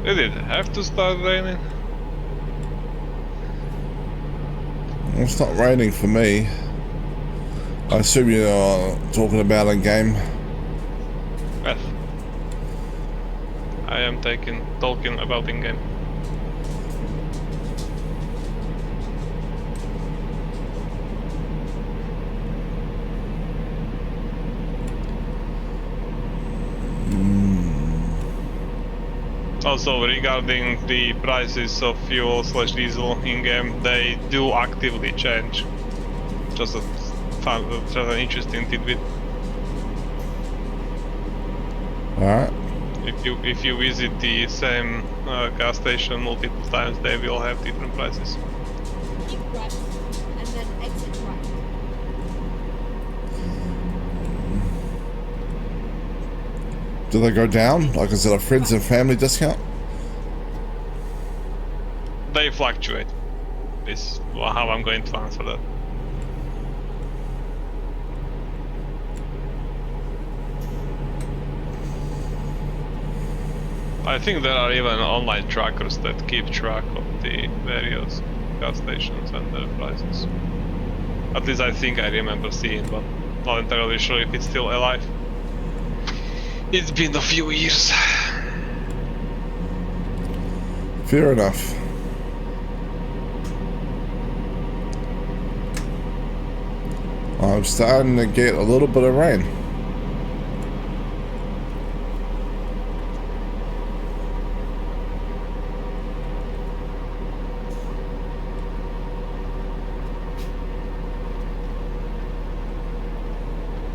[SPEAKER 2] Did it have to start raining?
[SPEAKER 1] It's not raining for me. I assume you're talking about in game.
[SPEAKER 2] Well, I am talking about in-game. Also, regarding the prices of fuel / diesel in-game, they do actively change. Just an interesting tidbit.
[SPEAKER 1] Alright.
[SPEAKER 2] If you visit the same gas station multiple times, they will have different prices.
[SPEAKER 3] Keep right, and then exit right.
[SPEAKER 1] Do they go down? Like, is it a friends and family discount?
[SPEAKER 2] They fluctuate. This is how I'm going to answer that. I think there are even online trackers that keep track of the various gas stations and their prices. At least I think I remember seeing, but not entirely sure if it's still alive. It's been a few years.
[SPEAKER 1] Fair enough. I'm starting to get a little bit of rain.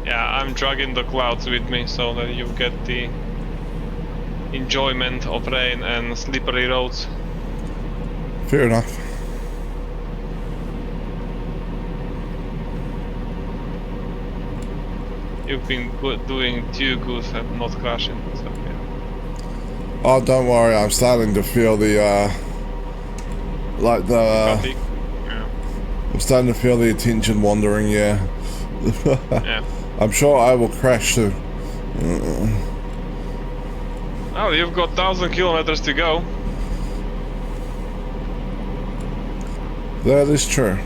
[SPEAKER 2] Yeah, I'm dragging the clouds with me so that you get the enjoyment of rain and slippery roads.
[SPEAKER 1] Fair enough.
[SPEAKER 2] You've been doing too good and not crashing. So, yeah.
[SPEAKER 1] Oh, don't worry. I'm starting to feel the,
[SPEAKER 2] Fatigue. Yeah.
[SPEAKER 1] I'm starting to feel the attention wandering, yeah.
[SPEAKER 2] Yeah.
[SPEAKER 1] I'm sure I will crash too.
[SPEAKER 2] Oh, you've got 1,000 kilometers to go.
[SPEAKER 1] That is true.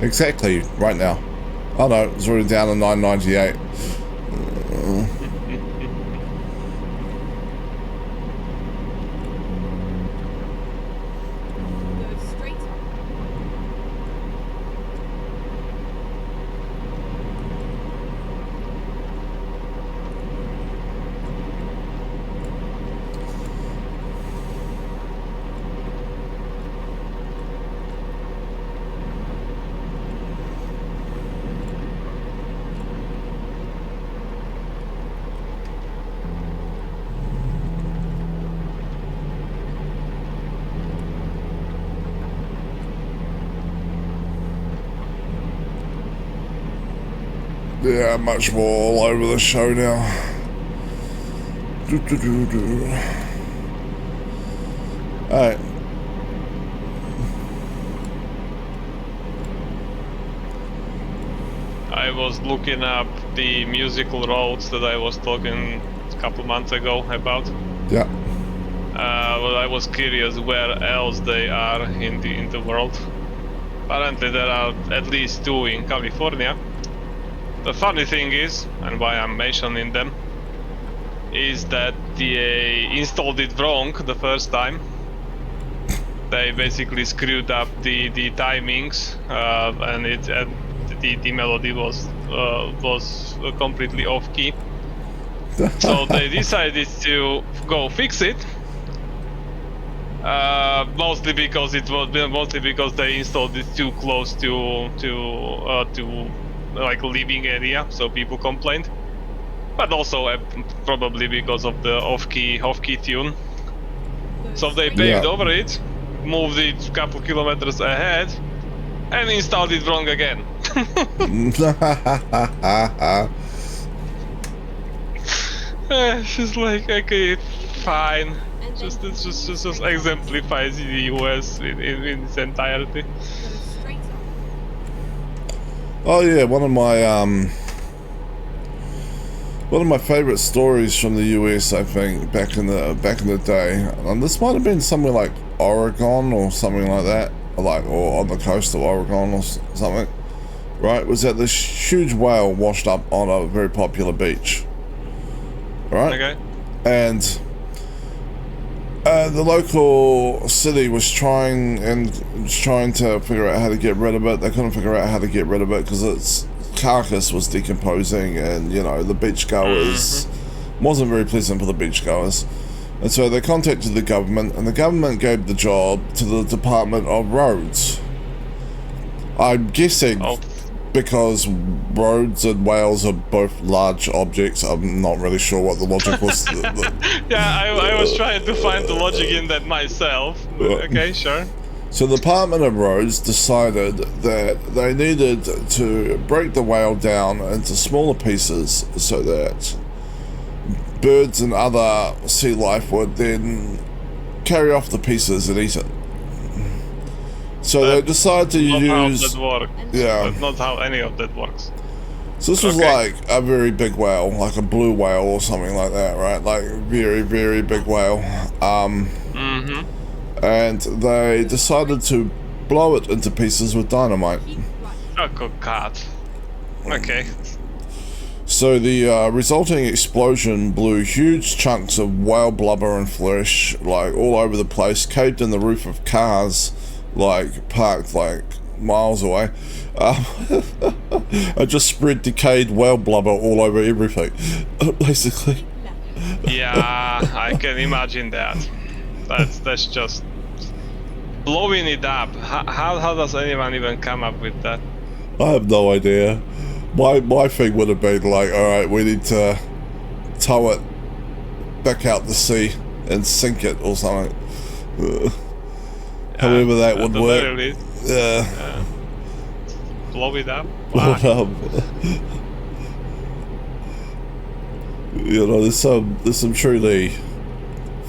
[SPEAKER 1] Exactly, right now. Oh no, it's already down to 998.
[SPEAKER 3] Go straight on.
[SPEAKER 1] Yeah, much more all over the show now. Alright.
[SPEAKER 2] I was looking up the musical roads that I was talking a couple months ago about.
[SPEAKER 1] Yeah.
[SPEAKER 2] Well, I was curious where else they are in the world. Apparently there are at least 2 in California. The funny thing is, and why I'm mentioning them, is that they installed it wrong the first time. They basically screwed up the timings, and the melody was completely off key. So they decided to go fix it. Mostly because they installed it too close to like living area, so people complained. But also probably because of the off-key tune. So they paved over it, moved it a couple kilometers ahead, and installed it wrong again. It's just like, okay, fine. It just exemplifies the US in its entirety.
[SPEAKER 3] Go straight up.
[SPEAKER 1] Oh yeah, one of my favorite stories from the US, I think, back in the day, and this might have been somewhere like Oregon or something like that, or on the coast of Oregon or something, right? Was that this huge whale washed up on a very popular beach, right?
[SPEAKER 2] Okay.
[SPEAKER 1] And the local city was trying to figure out how to get rid of it. They couldn't figure out how to get rid of it because its carcass was decomposing, and the beachgoers wasn't very pleasant for the beachgoers. And so they contacted the government, and the government gave the job to the Department of Roads. I'm guessing because roads and whales are both large objects. I'm not really sure what the logic was.
[SPEAKER 2] Yeah, I was trying to find the logic in that myself. Okay, sure.
[SPEAKER 1] So the Department of Roads decided that they needed to break the whale down into smaller pieces so that birds and other sea life would then carry off the pieces and eat it. So they decided to use...
[SPEAKER 2] Not how that works.
[SPEAKER 1] Yeah.
[SPEAKER 2] That's not how any of that works.
[SPEAKER 1] So this was like a very big whale, like a blue whale or something like that, right? Like very, very big whale. And they decided to blow it into pieces with dynamite.
[SPEAKER 2] Oh, good God. Okay.
[SPEAKER 1] So the resulting explosion blew huge chunks of whale blubber and flesh, like all over the place, caved in the roof of cars, like parked like miles away. I just spread decayed whale blubber all over everything, basically.
[SPEAKER 2] Yeah, I can imagine that. That's just blowing it up. How does anyone even come up with that?
[SPEAKER 1] I have no idea. My thing would have been like, all right, we need to tow it back out to sea and sink it or something. However that would work. Yeah.
[SPEAKER 2] Blow it up. Why?
[SPEAKER 1] There's some truly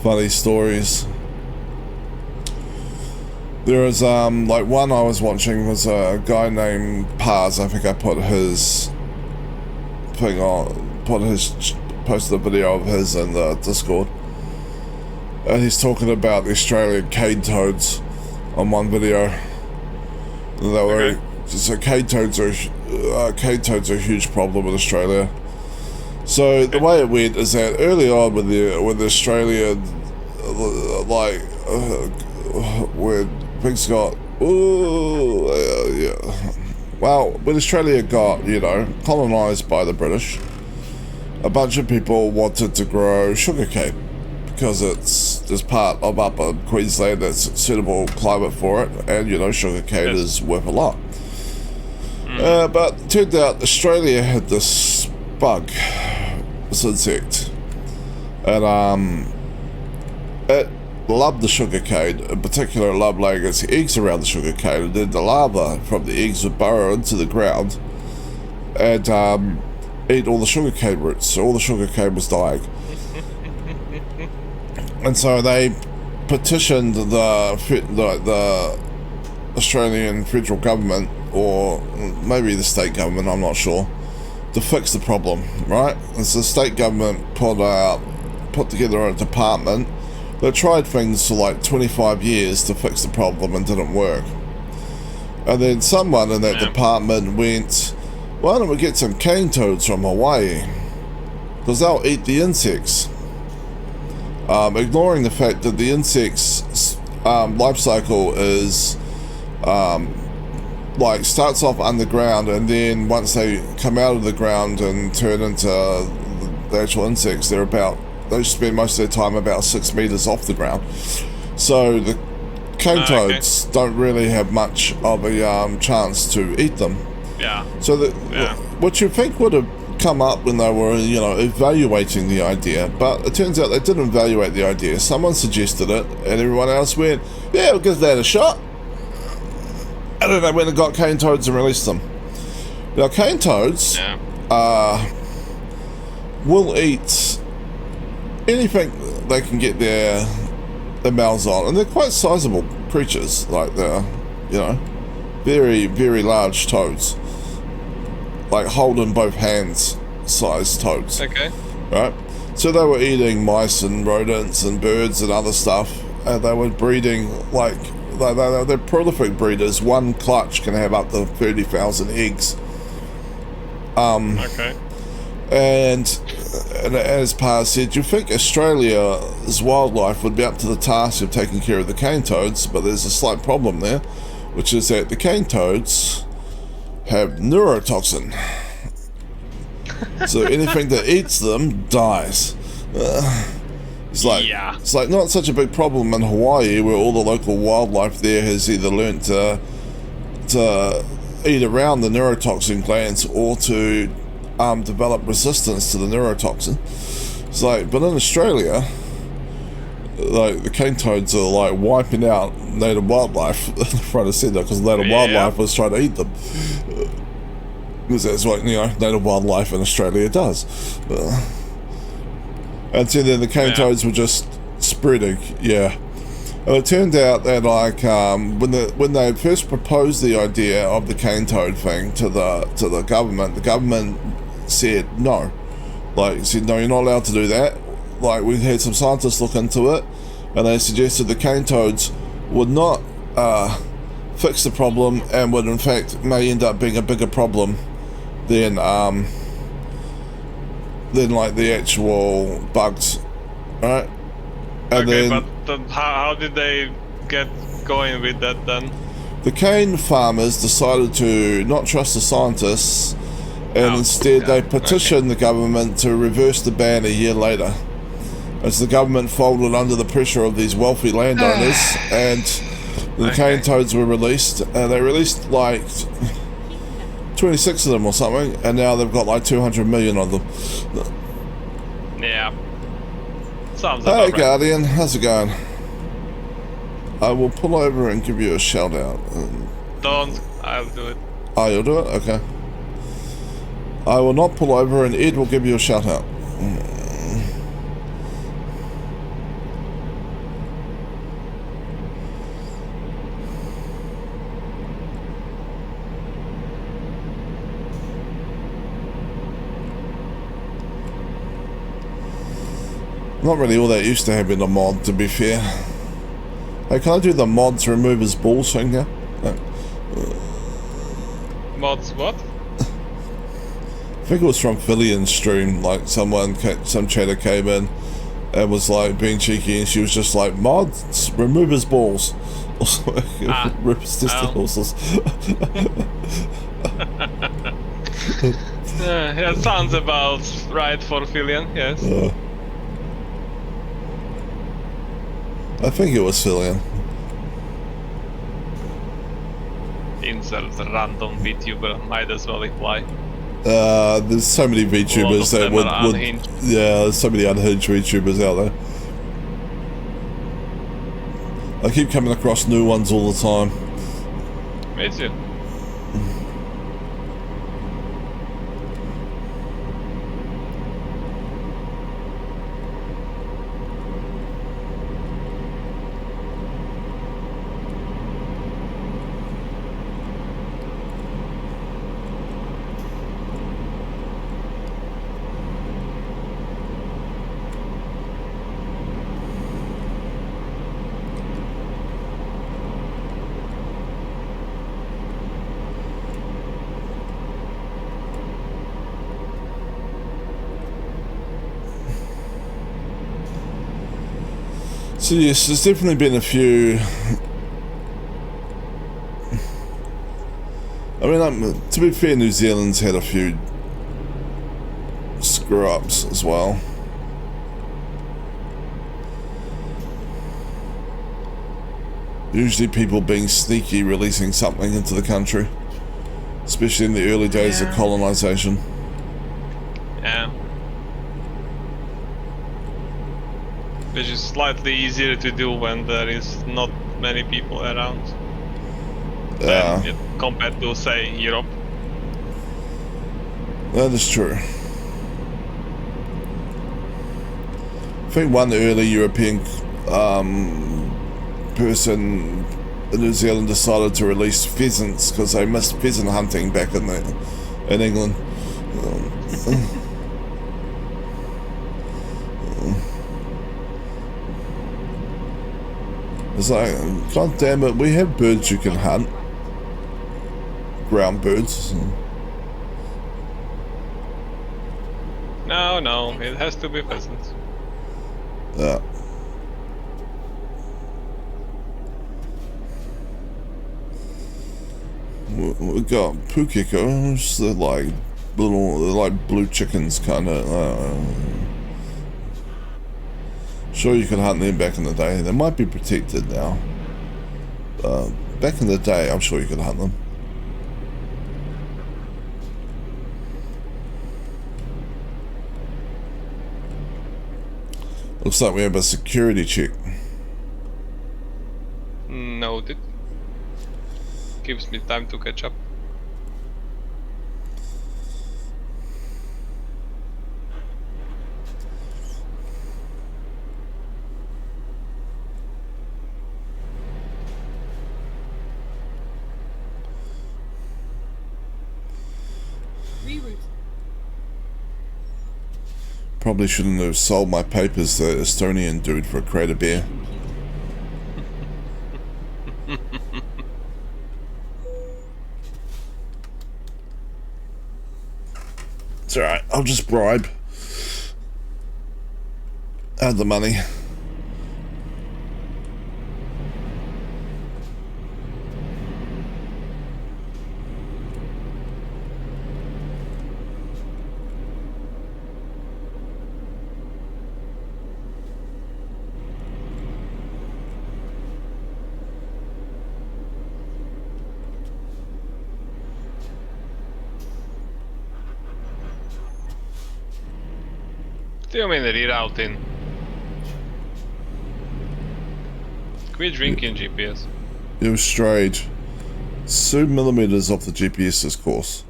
[SPEAKER 1] funny stories. There was like one I was watching was a guy named Paz. I think I put his thing on, posted a video of his in the Discord, and he's talking about the Australian cane toads on one video. So cane toads are a huge problem in Australia. So the way it went is that early on with the Australian when things got when Australia got colonized by the British, a bunch of people wanted to grow sugarcane because there's part of Upper Queensland that's suitable climate for it, and sugarcane is worth a lot. But it turned out Australia had this bug, this insect, and it loved the sugarcane. In particular, it loved laying its eggs around the sugarcane, and then the larva from the eggs would burrow into the ground and eat all the sugarcane roots, so all the sugarcane was dying. And so they petitioned the Australian federal government, or maybe the state government, I'm not sure, to fix the problem, right? And so the state government put together a department that tried things for like 25 years to fix the problem and didn't work. And then someone in that department went, why don't we get some cane toads from Hawaii? Because they'll eat the insects. Ignoring the fact that the insect's life cycle is like starts off underground, and then once they come out of the ground and turn into the actual insects, they spend most of their time about 6 meters off the ground. So the cane toads don't really have much of a chance to eat them.
[SPEAKER 2] Yeah.
[SPEAKER 1] So what you think would have come up when they were, evaluating the idea, but it turns out they didn't evaluate the idea. Someone suggested it, and everyone else went, yeah, we'll give that a shot. And then they went and got cane toads and released them. Now, cane toads will eat anything they can get their mouths on, and they're quite sizable creatures. Like they're, very, very large toads, like hold in both hands sized toads.
[SPEAKER 2] Okay.
[SPEAKER 1] Right. So they were eating mice and rodents and birds and other stuff, and they were breeding like they're prolific breeders. One clutch can have up to 30,000 eggs.
[SPEAKER 2] Okay.
[SPEAKER 1] And as Pa said, you think Australia's wildlife would be up to the task of taking care of the cane toads, but there's a slight problem there, which is that the cane toads have neurotoxin. So anything that eats them dies. It's like not such a big problem in Hawaii, where all the local wildlife there has either learnt to eat around the neurotoxin glands or to develop resistance to the neurotoxin. It's like, but in Australia, like the cane toads are like wiping out native wildlife front and centre, because native wildlife was trying to eat them. Because that's what native wildlife in Australia does. And so then the cane toads were just spreading, And it turned out that when they first proposed the idea of the cane toad thing to the government said no. Like, said, no, you're not allowed to do that. Like, we had some scientists look into it, and they suggested the cane toads would not fix the problem, and would in fact may end up being a bigger problem than like the actual bugs, right? And
[SPEAKER 2] but how did they get going with that then?
[SPEAKER 1] The cane farmers decided to not trust the scientists, and instead they petitioned the government to reverse the ban a year later, as the government folded under the pressure of these wealthy landowners, and the cane toads were released, and they released like 26 of them or something, and now they've got like 200 million of them.
[SPEAKER 2] Yeah. Sounds
[SPEAKER 1] Hey,
[SPEAKER 2] about
[SPEAKER 1] Guardian, how's it going? I will pull over and give you a shout out.
[SPEAKER 2] Don't. I'll do it.
[SPEAKER 1] Oh, you'll do it? Okay. I will not pull over, and Ed will give you a shout out. Not really all that used to having a mod, to be fair. Hey, can I do the mods remove his balls thing here?
[SPEAKER 2] Mods what?
[SPEAKER 1] I think it was from Fillian's stream, like some chatter came in and was like being cheeky, and she was just like, mods, remove his balls. Rip his testicles.
[SPEAKER 2] That sounds about right for Fillian, yes.
[SPEAKER 1] I think it was Fillian.
[SPEAKER 2] Insert random VTuber, might as well apply.
[SPEAKER 1] There's so many VTubers that would there's so many unhinged VTubers out there. I keep coming across new ones all the time.
[SPEAKER 2] Me too.
[SPEAKER 1] So yes, there's definitely been a few. I mean, to be fair, New Zealand's had a few screw-ups as well. Usually people being sneaky, releasing something into the country. Especially in the early days of colonization.
[SPEAKER 2] Yeah. Which is slightly easier to do when there is not many people around. Compared to, say, Europe.
[SPEAKER 1] That is true. I think one early European person in New Zealand decided to release pheasants because they missed pheasant hunting back in England. It's like, God damn it, we have birds you can hunt. Ground birds.
[SPEAKER 2] No, it has to be pheasants.
[SPEAKER 1] Yeah. We got pukekos. They're like blue chickens, kind of. Sure, you could hunt them back in the day. They might be protected now. Back in the day, I'm sure you could hunt them. Looks like we have a security check.
[SPEAKER 2] Noted. Gives me time to catch up.
[SPEAKER 3] Reroute.
[SPEAKER 1] Probably shouldn't have sold my papers to the Estonian dude for a crate of beer. It's alright, I'll just bribe. Add the money.
[SPEAKER 2] Do you mean rerouting? Quit drinking GPS.
[SPEAKER 1] You've strayed 2 millimeters off the GPS's course.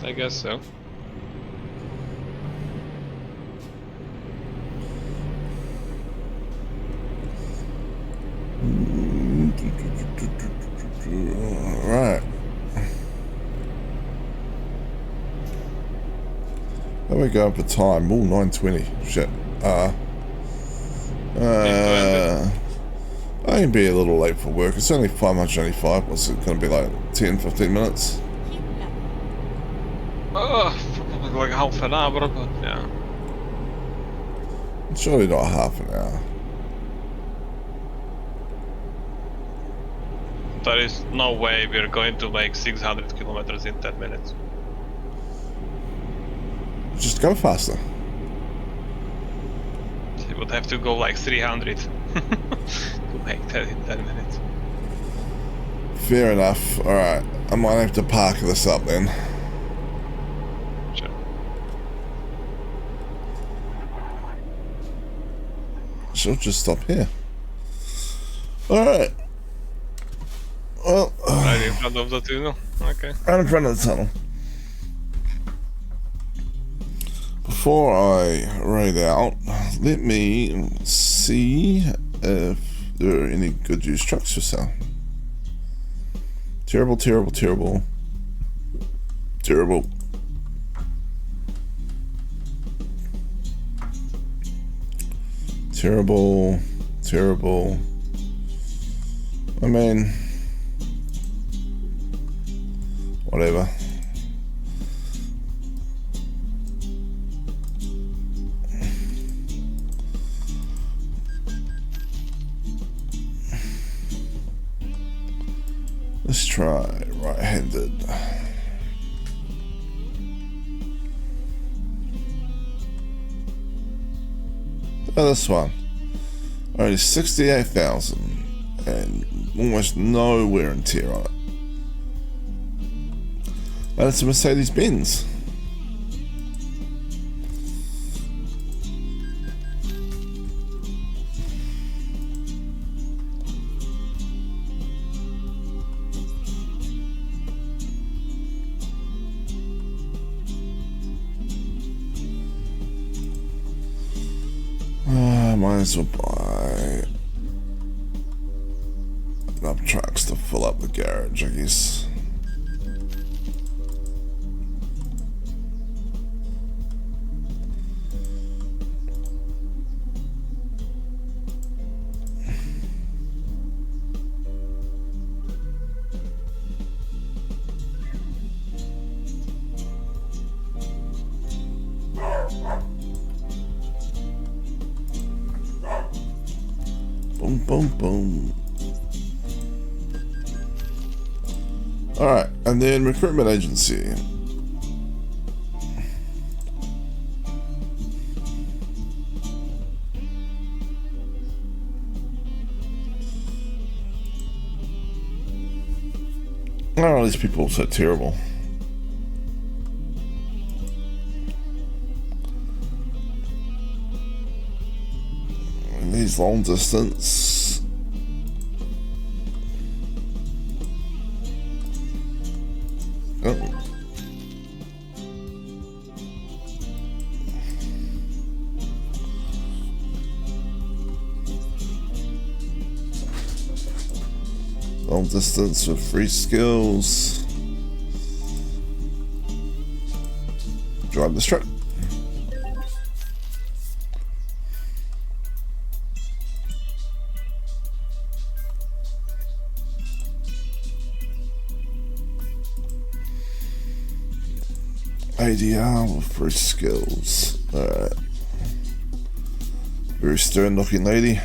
[SPEAKER 2] I guess so.
[SPEAKER 1] Alright. How we going for time? Ooh, 9:20. Shit. I can be a little late for work. It's only 5:95. What's it going to be like? 10, 15 minutes?
[SPEAKER 3] Keep left.
[SPEAKER 2] Probably like half an hour, but yeah.
[SPEAKER 1] Surely not half an hour.
[SPEAKER 2] There is no way we're going to make 600 kilometers in 10 minutes.
[SPEAKER 1] Just go faster.
[SPEAKER 2] You would have to go like 300 to make that in 10 minutes.
[SPEAKER 1] Fair enough. Alright. I might have to park this up then.
[SPEAKER 2] Sure.
[SPEAKER 1] She'll just stop here. Alright. Well,
[SPEAKER 2] Right in front of the tunnel. Okay.
[SPEAKER 1] right in front of the tunnel. Before I raid out, let me see if there are any good used trucks for sale. Terrible, terrible, terrible. Terrible. Terrible, terrible. I mean, whatever. try right-handed. Oh, this one. Only 68,000 and almost no wear and tear on it. And it's a Mercedes-Benz. Might as well buy enough trucks to fill up the garage, I guess. Boom, boom, boom. Alright, and then recruitment agency. Oh, these people are so terrible. These long distance. Oh. Long distance with free skills. Drive this truck. ADR with free skills. Alright. Very stern looking lady.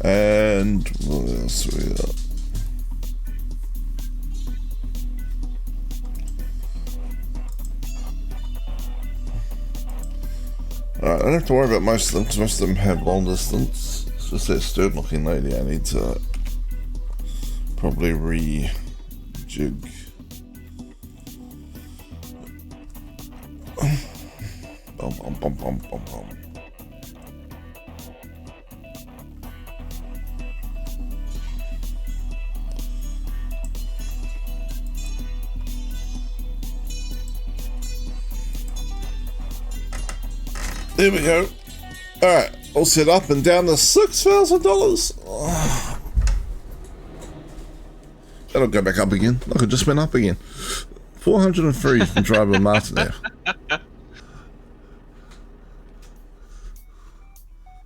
[SPEAKER 1] And what else we got? Alright, I don't have to worry about most of them because most of them have long distance. It's just that stern looking lady I need to probably re-jig. Bum, bum, bum, bum, bum, bum. There we go. Alright, all set up and down to $6,000. Oh. That'll go back up again. Look, it just went up again. 403 from driver Martin.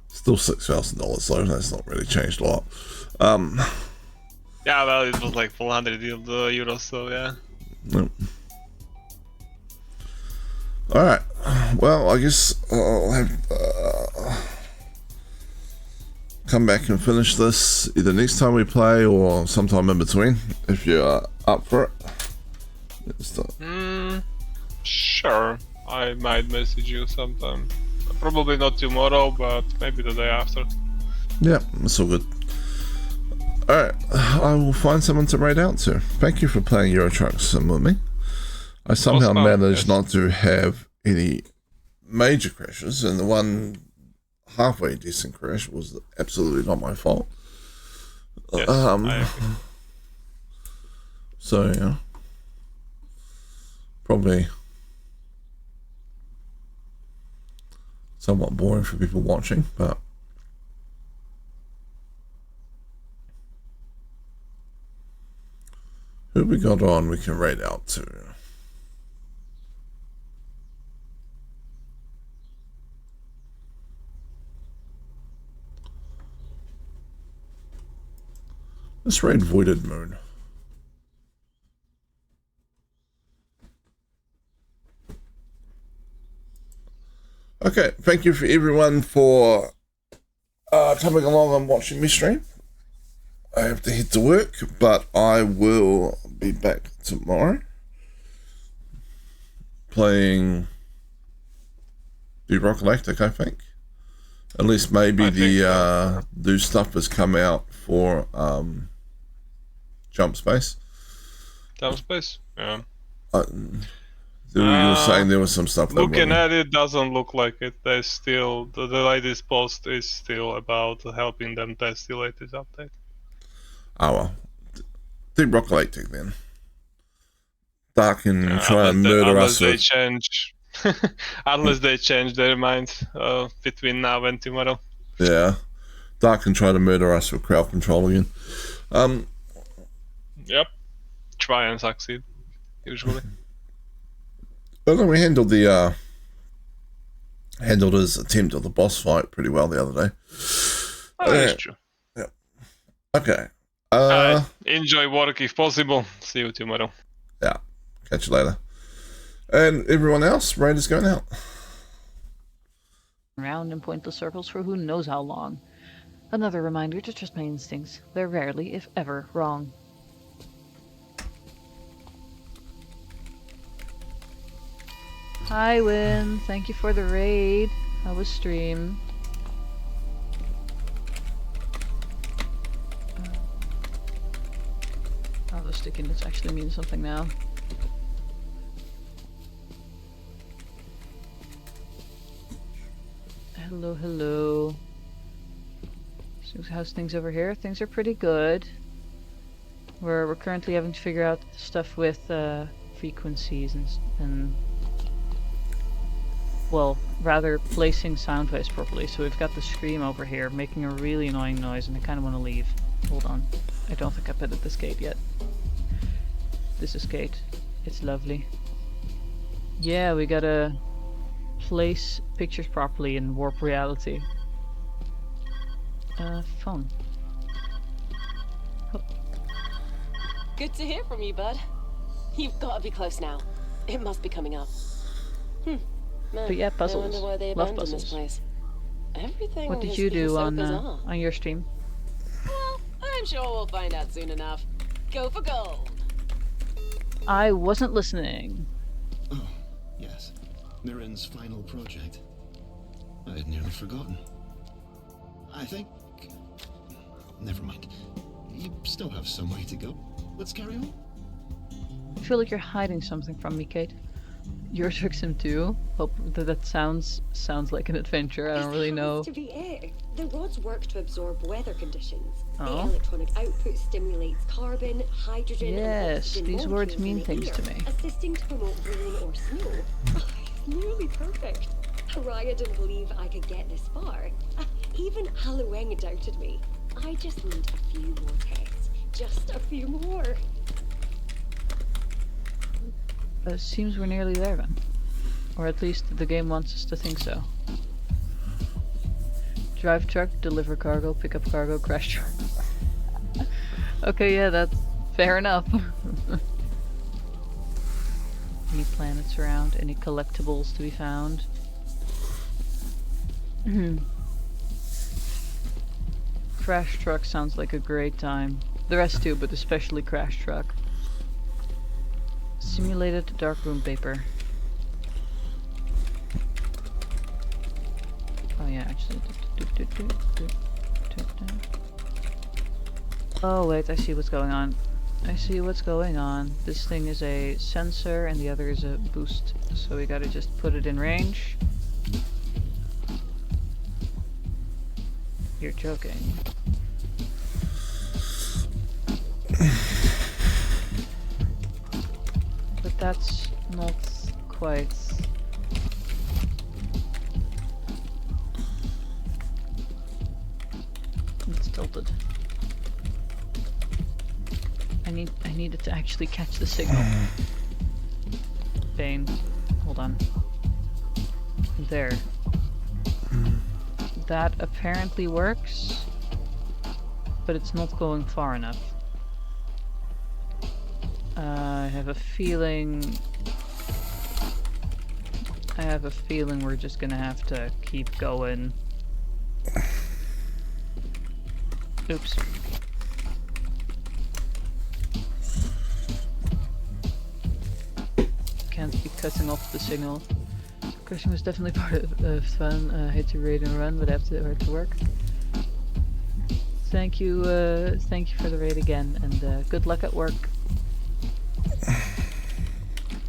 [SPEAKER 1] Still $6,000 though. That's not really changed a lot.
[SPEAKER 2] Yeah, well, it was like 400 euros, so yeah.
[SPEAKER 1] Yep. Alright, well, I guess I'll have come back and finish this either next time we play or sometime in between, if you're up for it.
[SPEAKER 2] Sure. I might message you sometime. Probably not tomorrow, but maybe the day after.
[SPEAKER 1] Yeah, that's all good. Alright, I will find someone to raid out to. Thank you for playing Euro Truck Sim with me. I somehow managed not to have any major crashes, and the one halfway decent crash was absolutely not my fault.
[SPEAKER 2] Yes,
[SPEAKER 1] so yeah, probably somewhat boring for people watching, but who we got on we can raid out to. Let's raid Voided Moon. Okay, thank you for everyone for coming along and watching me stream. I have to head to work, but I will be back tomorrow playing the Rock Galactic, I think. Unless maybe the new stuff has come out for Jump Space.
[SPEAKER 2] Jump Space? Yeah.
[SPEAKER 1] You were saying there was some stuff.
[SPEAKER 2] Looking at it, doesn't look like it. There's still the latest post is still about helping them test the latest update.
[SPEAKER 1] Oh well, the Rock Galactic then. Dark can try and murder us.
[SPEAKER 2] Unless they change their mind between now and tomorrow.
[SPEAKER 1] Yeah, Dark can try to murder us with crowd control again.
[SPEAKER 2] Yep, try and succeed usually.
[SPEAKER 1] But then we handled his attempt at the boss fight pretty well the other day.
[SPEAKER 2] Oh, that's true.
[SPEAKER 1] Yeah. Okay.
[SPEAKER 2] Enjoy work if possible. See you tomorrow.
[SPEAKER 1] Yeah. Catch you later. And everyone else, Raider's going out.
[SPEAKER 4] Round in pointless circles for who knows how long. Another reminder to trust my instincts. They're rarely, if ever, wrong. Hi, Win. Thank you for the raid. How was stream? Oh, the stickiness actually means something now. Hello, hello. So how's things over here? Things are pretty good. We're currently having to figure out stuff with frequencies and well, rather placing sound waves properly. So we've got the scream over here making a really annoying noise, and I kind of want to leave. Hold on. I don't think I've edited this gate yet. This is gate. It's lovely. Yeah, we gotta place pictures properly in warp reality. Phone. Oh.
[SPEAKER 5] Good to hear from you, bud. You've got to be close now. It must be coming up. Man,
[SPEAKER 4] But yeah, puzzles.
[SPEAKER 5] I wonder why they
[SPEAKER 4] Love
[SPEAKER 5] abandoned
[SPEAKER 4] puzzles.
[SPEAKER 5] this place. Everything
[SPEAKER 4] What did
[SPEAKER 5] has
[SPEAKER 4] you
[SPEAKER 5] been
[SPEAKER 4] do
[SPEAKER 5] so
[SPEAKER 4] on
[SPEAKER 5] bizarre.
[SPEAKER 4] your stream?
[SPEAKER 5] Well, I'm sure we'll find out soon enough. Go for gold.
[SPEAKER 4] I wasn't listening.
[SPEAKER 6] Oh, yes. Mirren's final project. I had nearly forgotten. I think... Never mind. You still have some way to go. Let's carry on.
[SPEAKER 4] I feel like you're hiding something from me, Kate. Your Sim too? Hope that sounds like an adventure. I don't really know.
[SPEAKER 7] To be air. The rods work to absorb weather conditions.
[SPEAKER 4] Oh.
[SPEAKER 7] The electronic output stimulates carbon, hydrogen,
[SPEAKER 4] Yes,
[SPEAKER 7] and oxygen
[SPEAKER 4] these words
[SPEAKER 7] molecules
[SPEAKER 4] mean
[SPEAKER 7] in the
[SPEAKER 4] things
[SPEAKER 7] air,
[SPEAKER 4] to me.
[SPEAKER 7] assisting to promote rain or snow. It's nearly perfect. Araya didn't believe I could get this far. Even Halloween doubted me. I just need a few more tests. Just a few more.
[SPEAKER 4] Seems we're nearly there then. Or at least the game wants us to think so. Drive truck, deliver cargo, pick up cargo, crash truck. Okay, yeah, that's fair enough. Any planets around? Any collectibles to be found? Crash truck sounds like a great time. The rest too, but especially crash truck. Simulated darkroom paper. Oh yeah, actually. Oh wait, I see what's going on. I see what's going on. This thing is a sensor and the other is a boost. So we gotta just put it in range. You're joking. But that's not quite... It's tilted. I need it to actually catch the signal. Bane. Hold on. There. That apparently works, but it's not going far enough. I have a feeling I have a feeling we're just gonna have to keep going. Oops. Can't be cutting off the signal. Crashing was definitely part of fun. I hate to raid and run, but after hard to work. Thank you for the raid again, and good luck at work.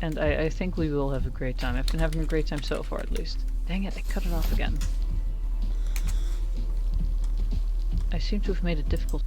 [SPEAKER 4] And I think we will have a great time. I've been having a great time so far, at least. Dang it, I cut it off again. I seem to have made it difficult.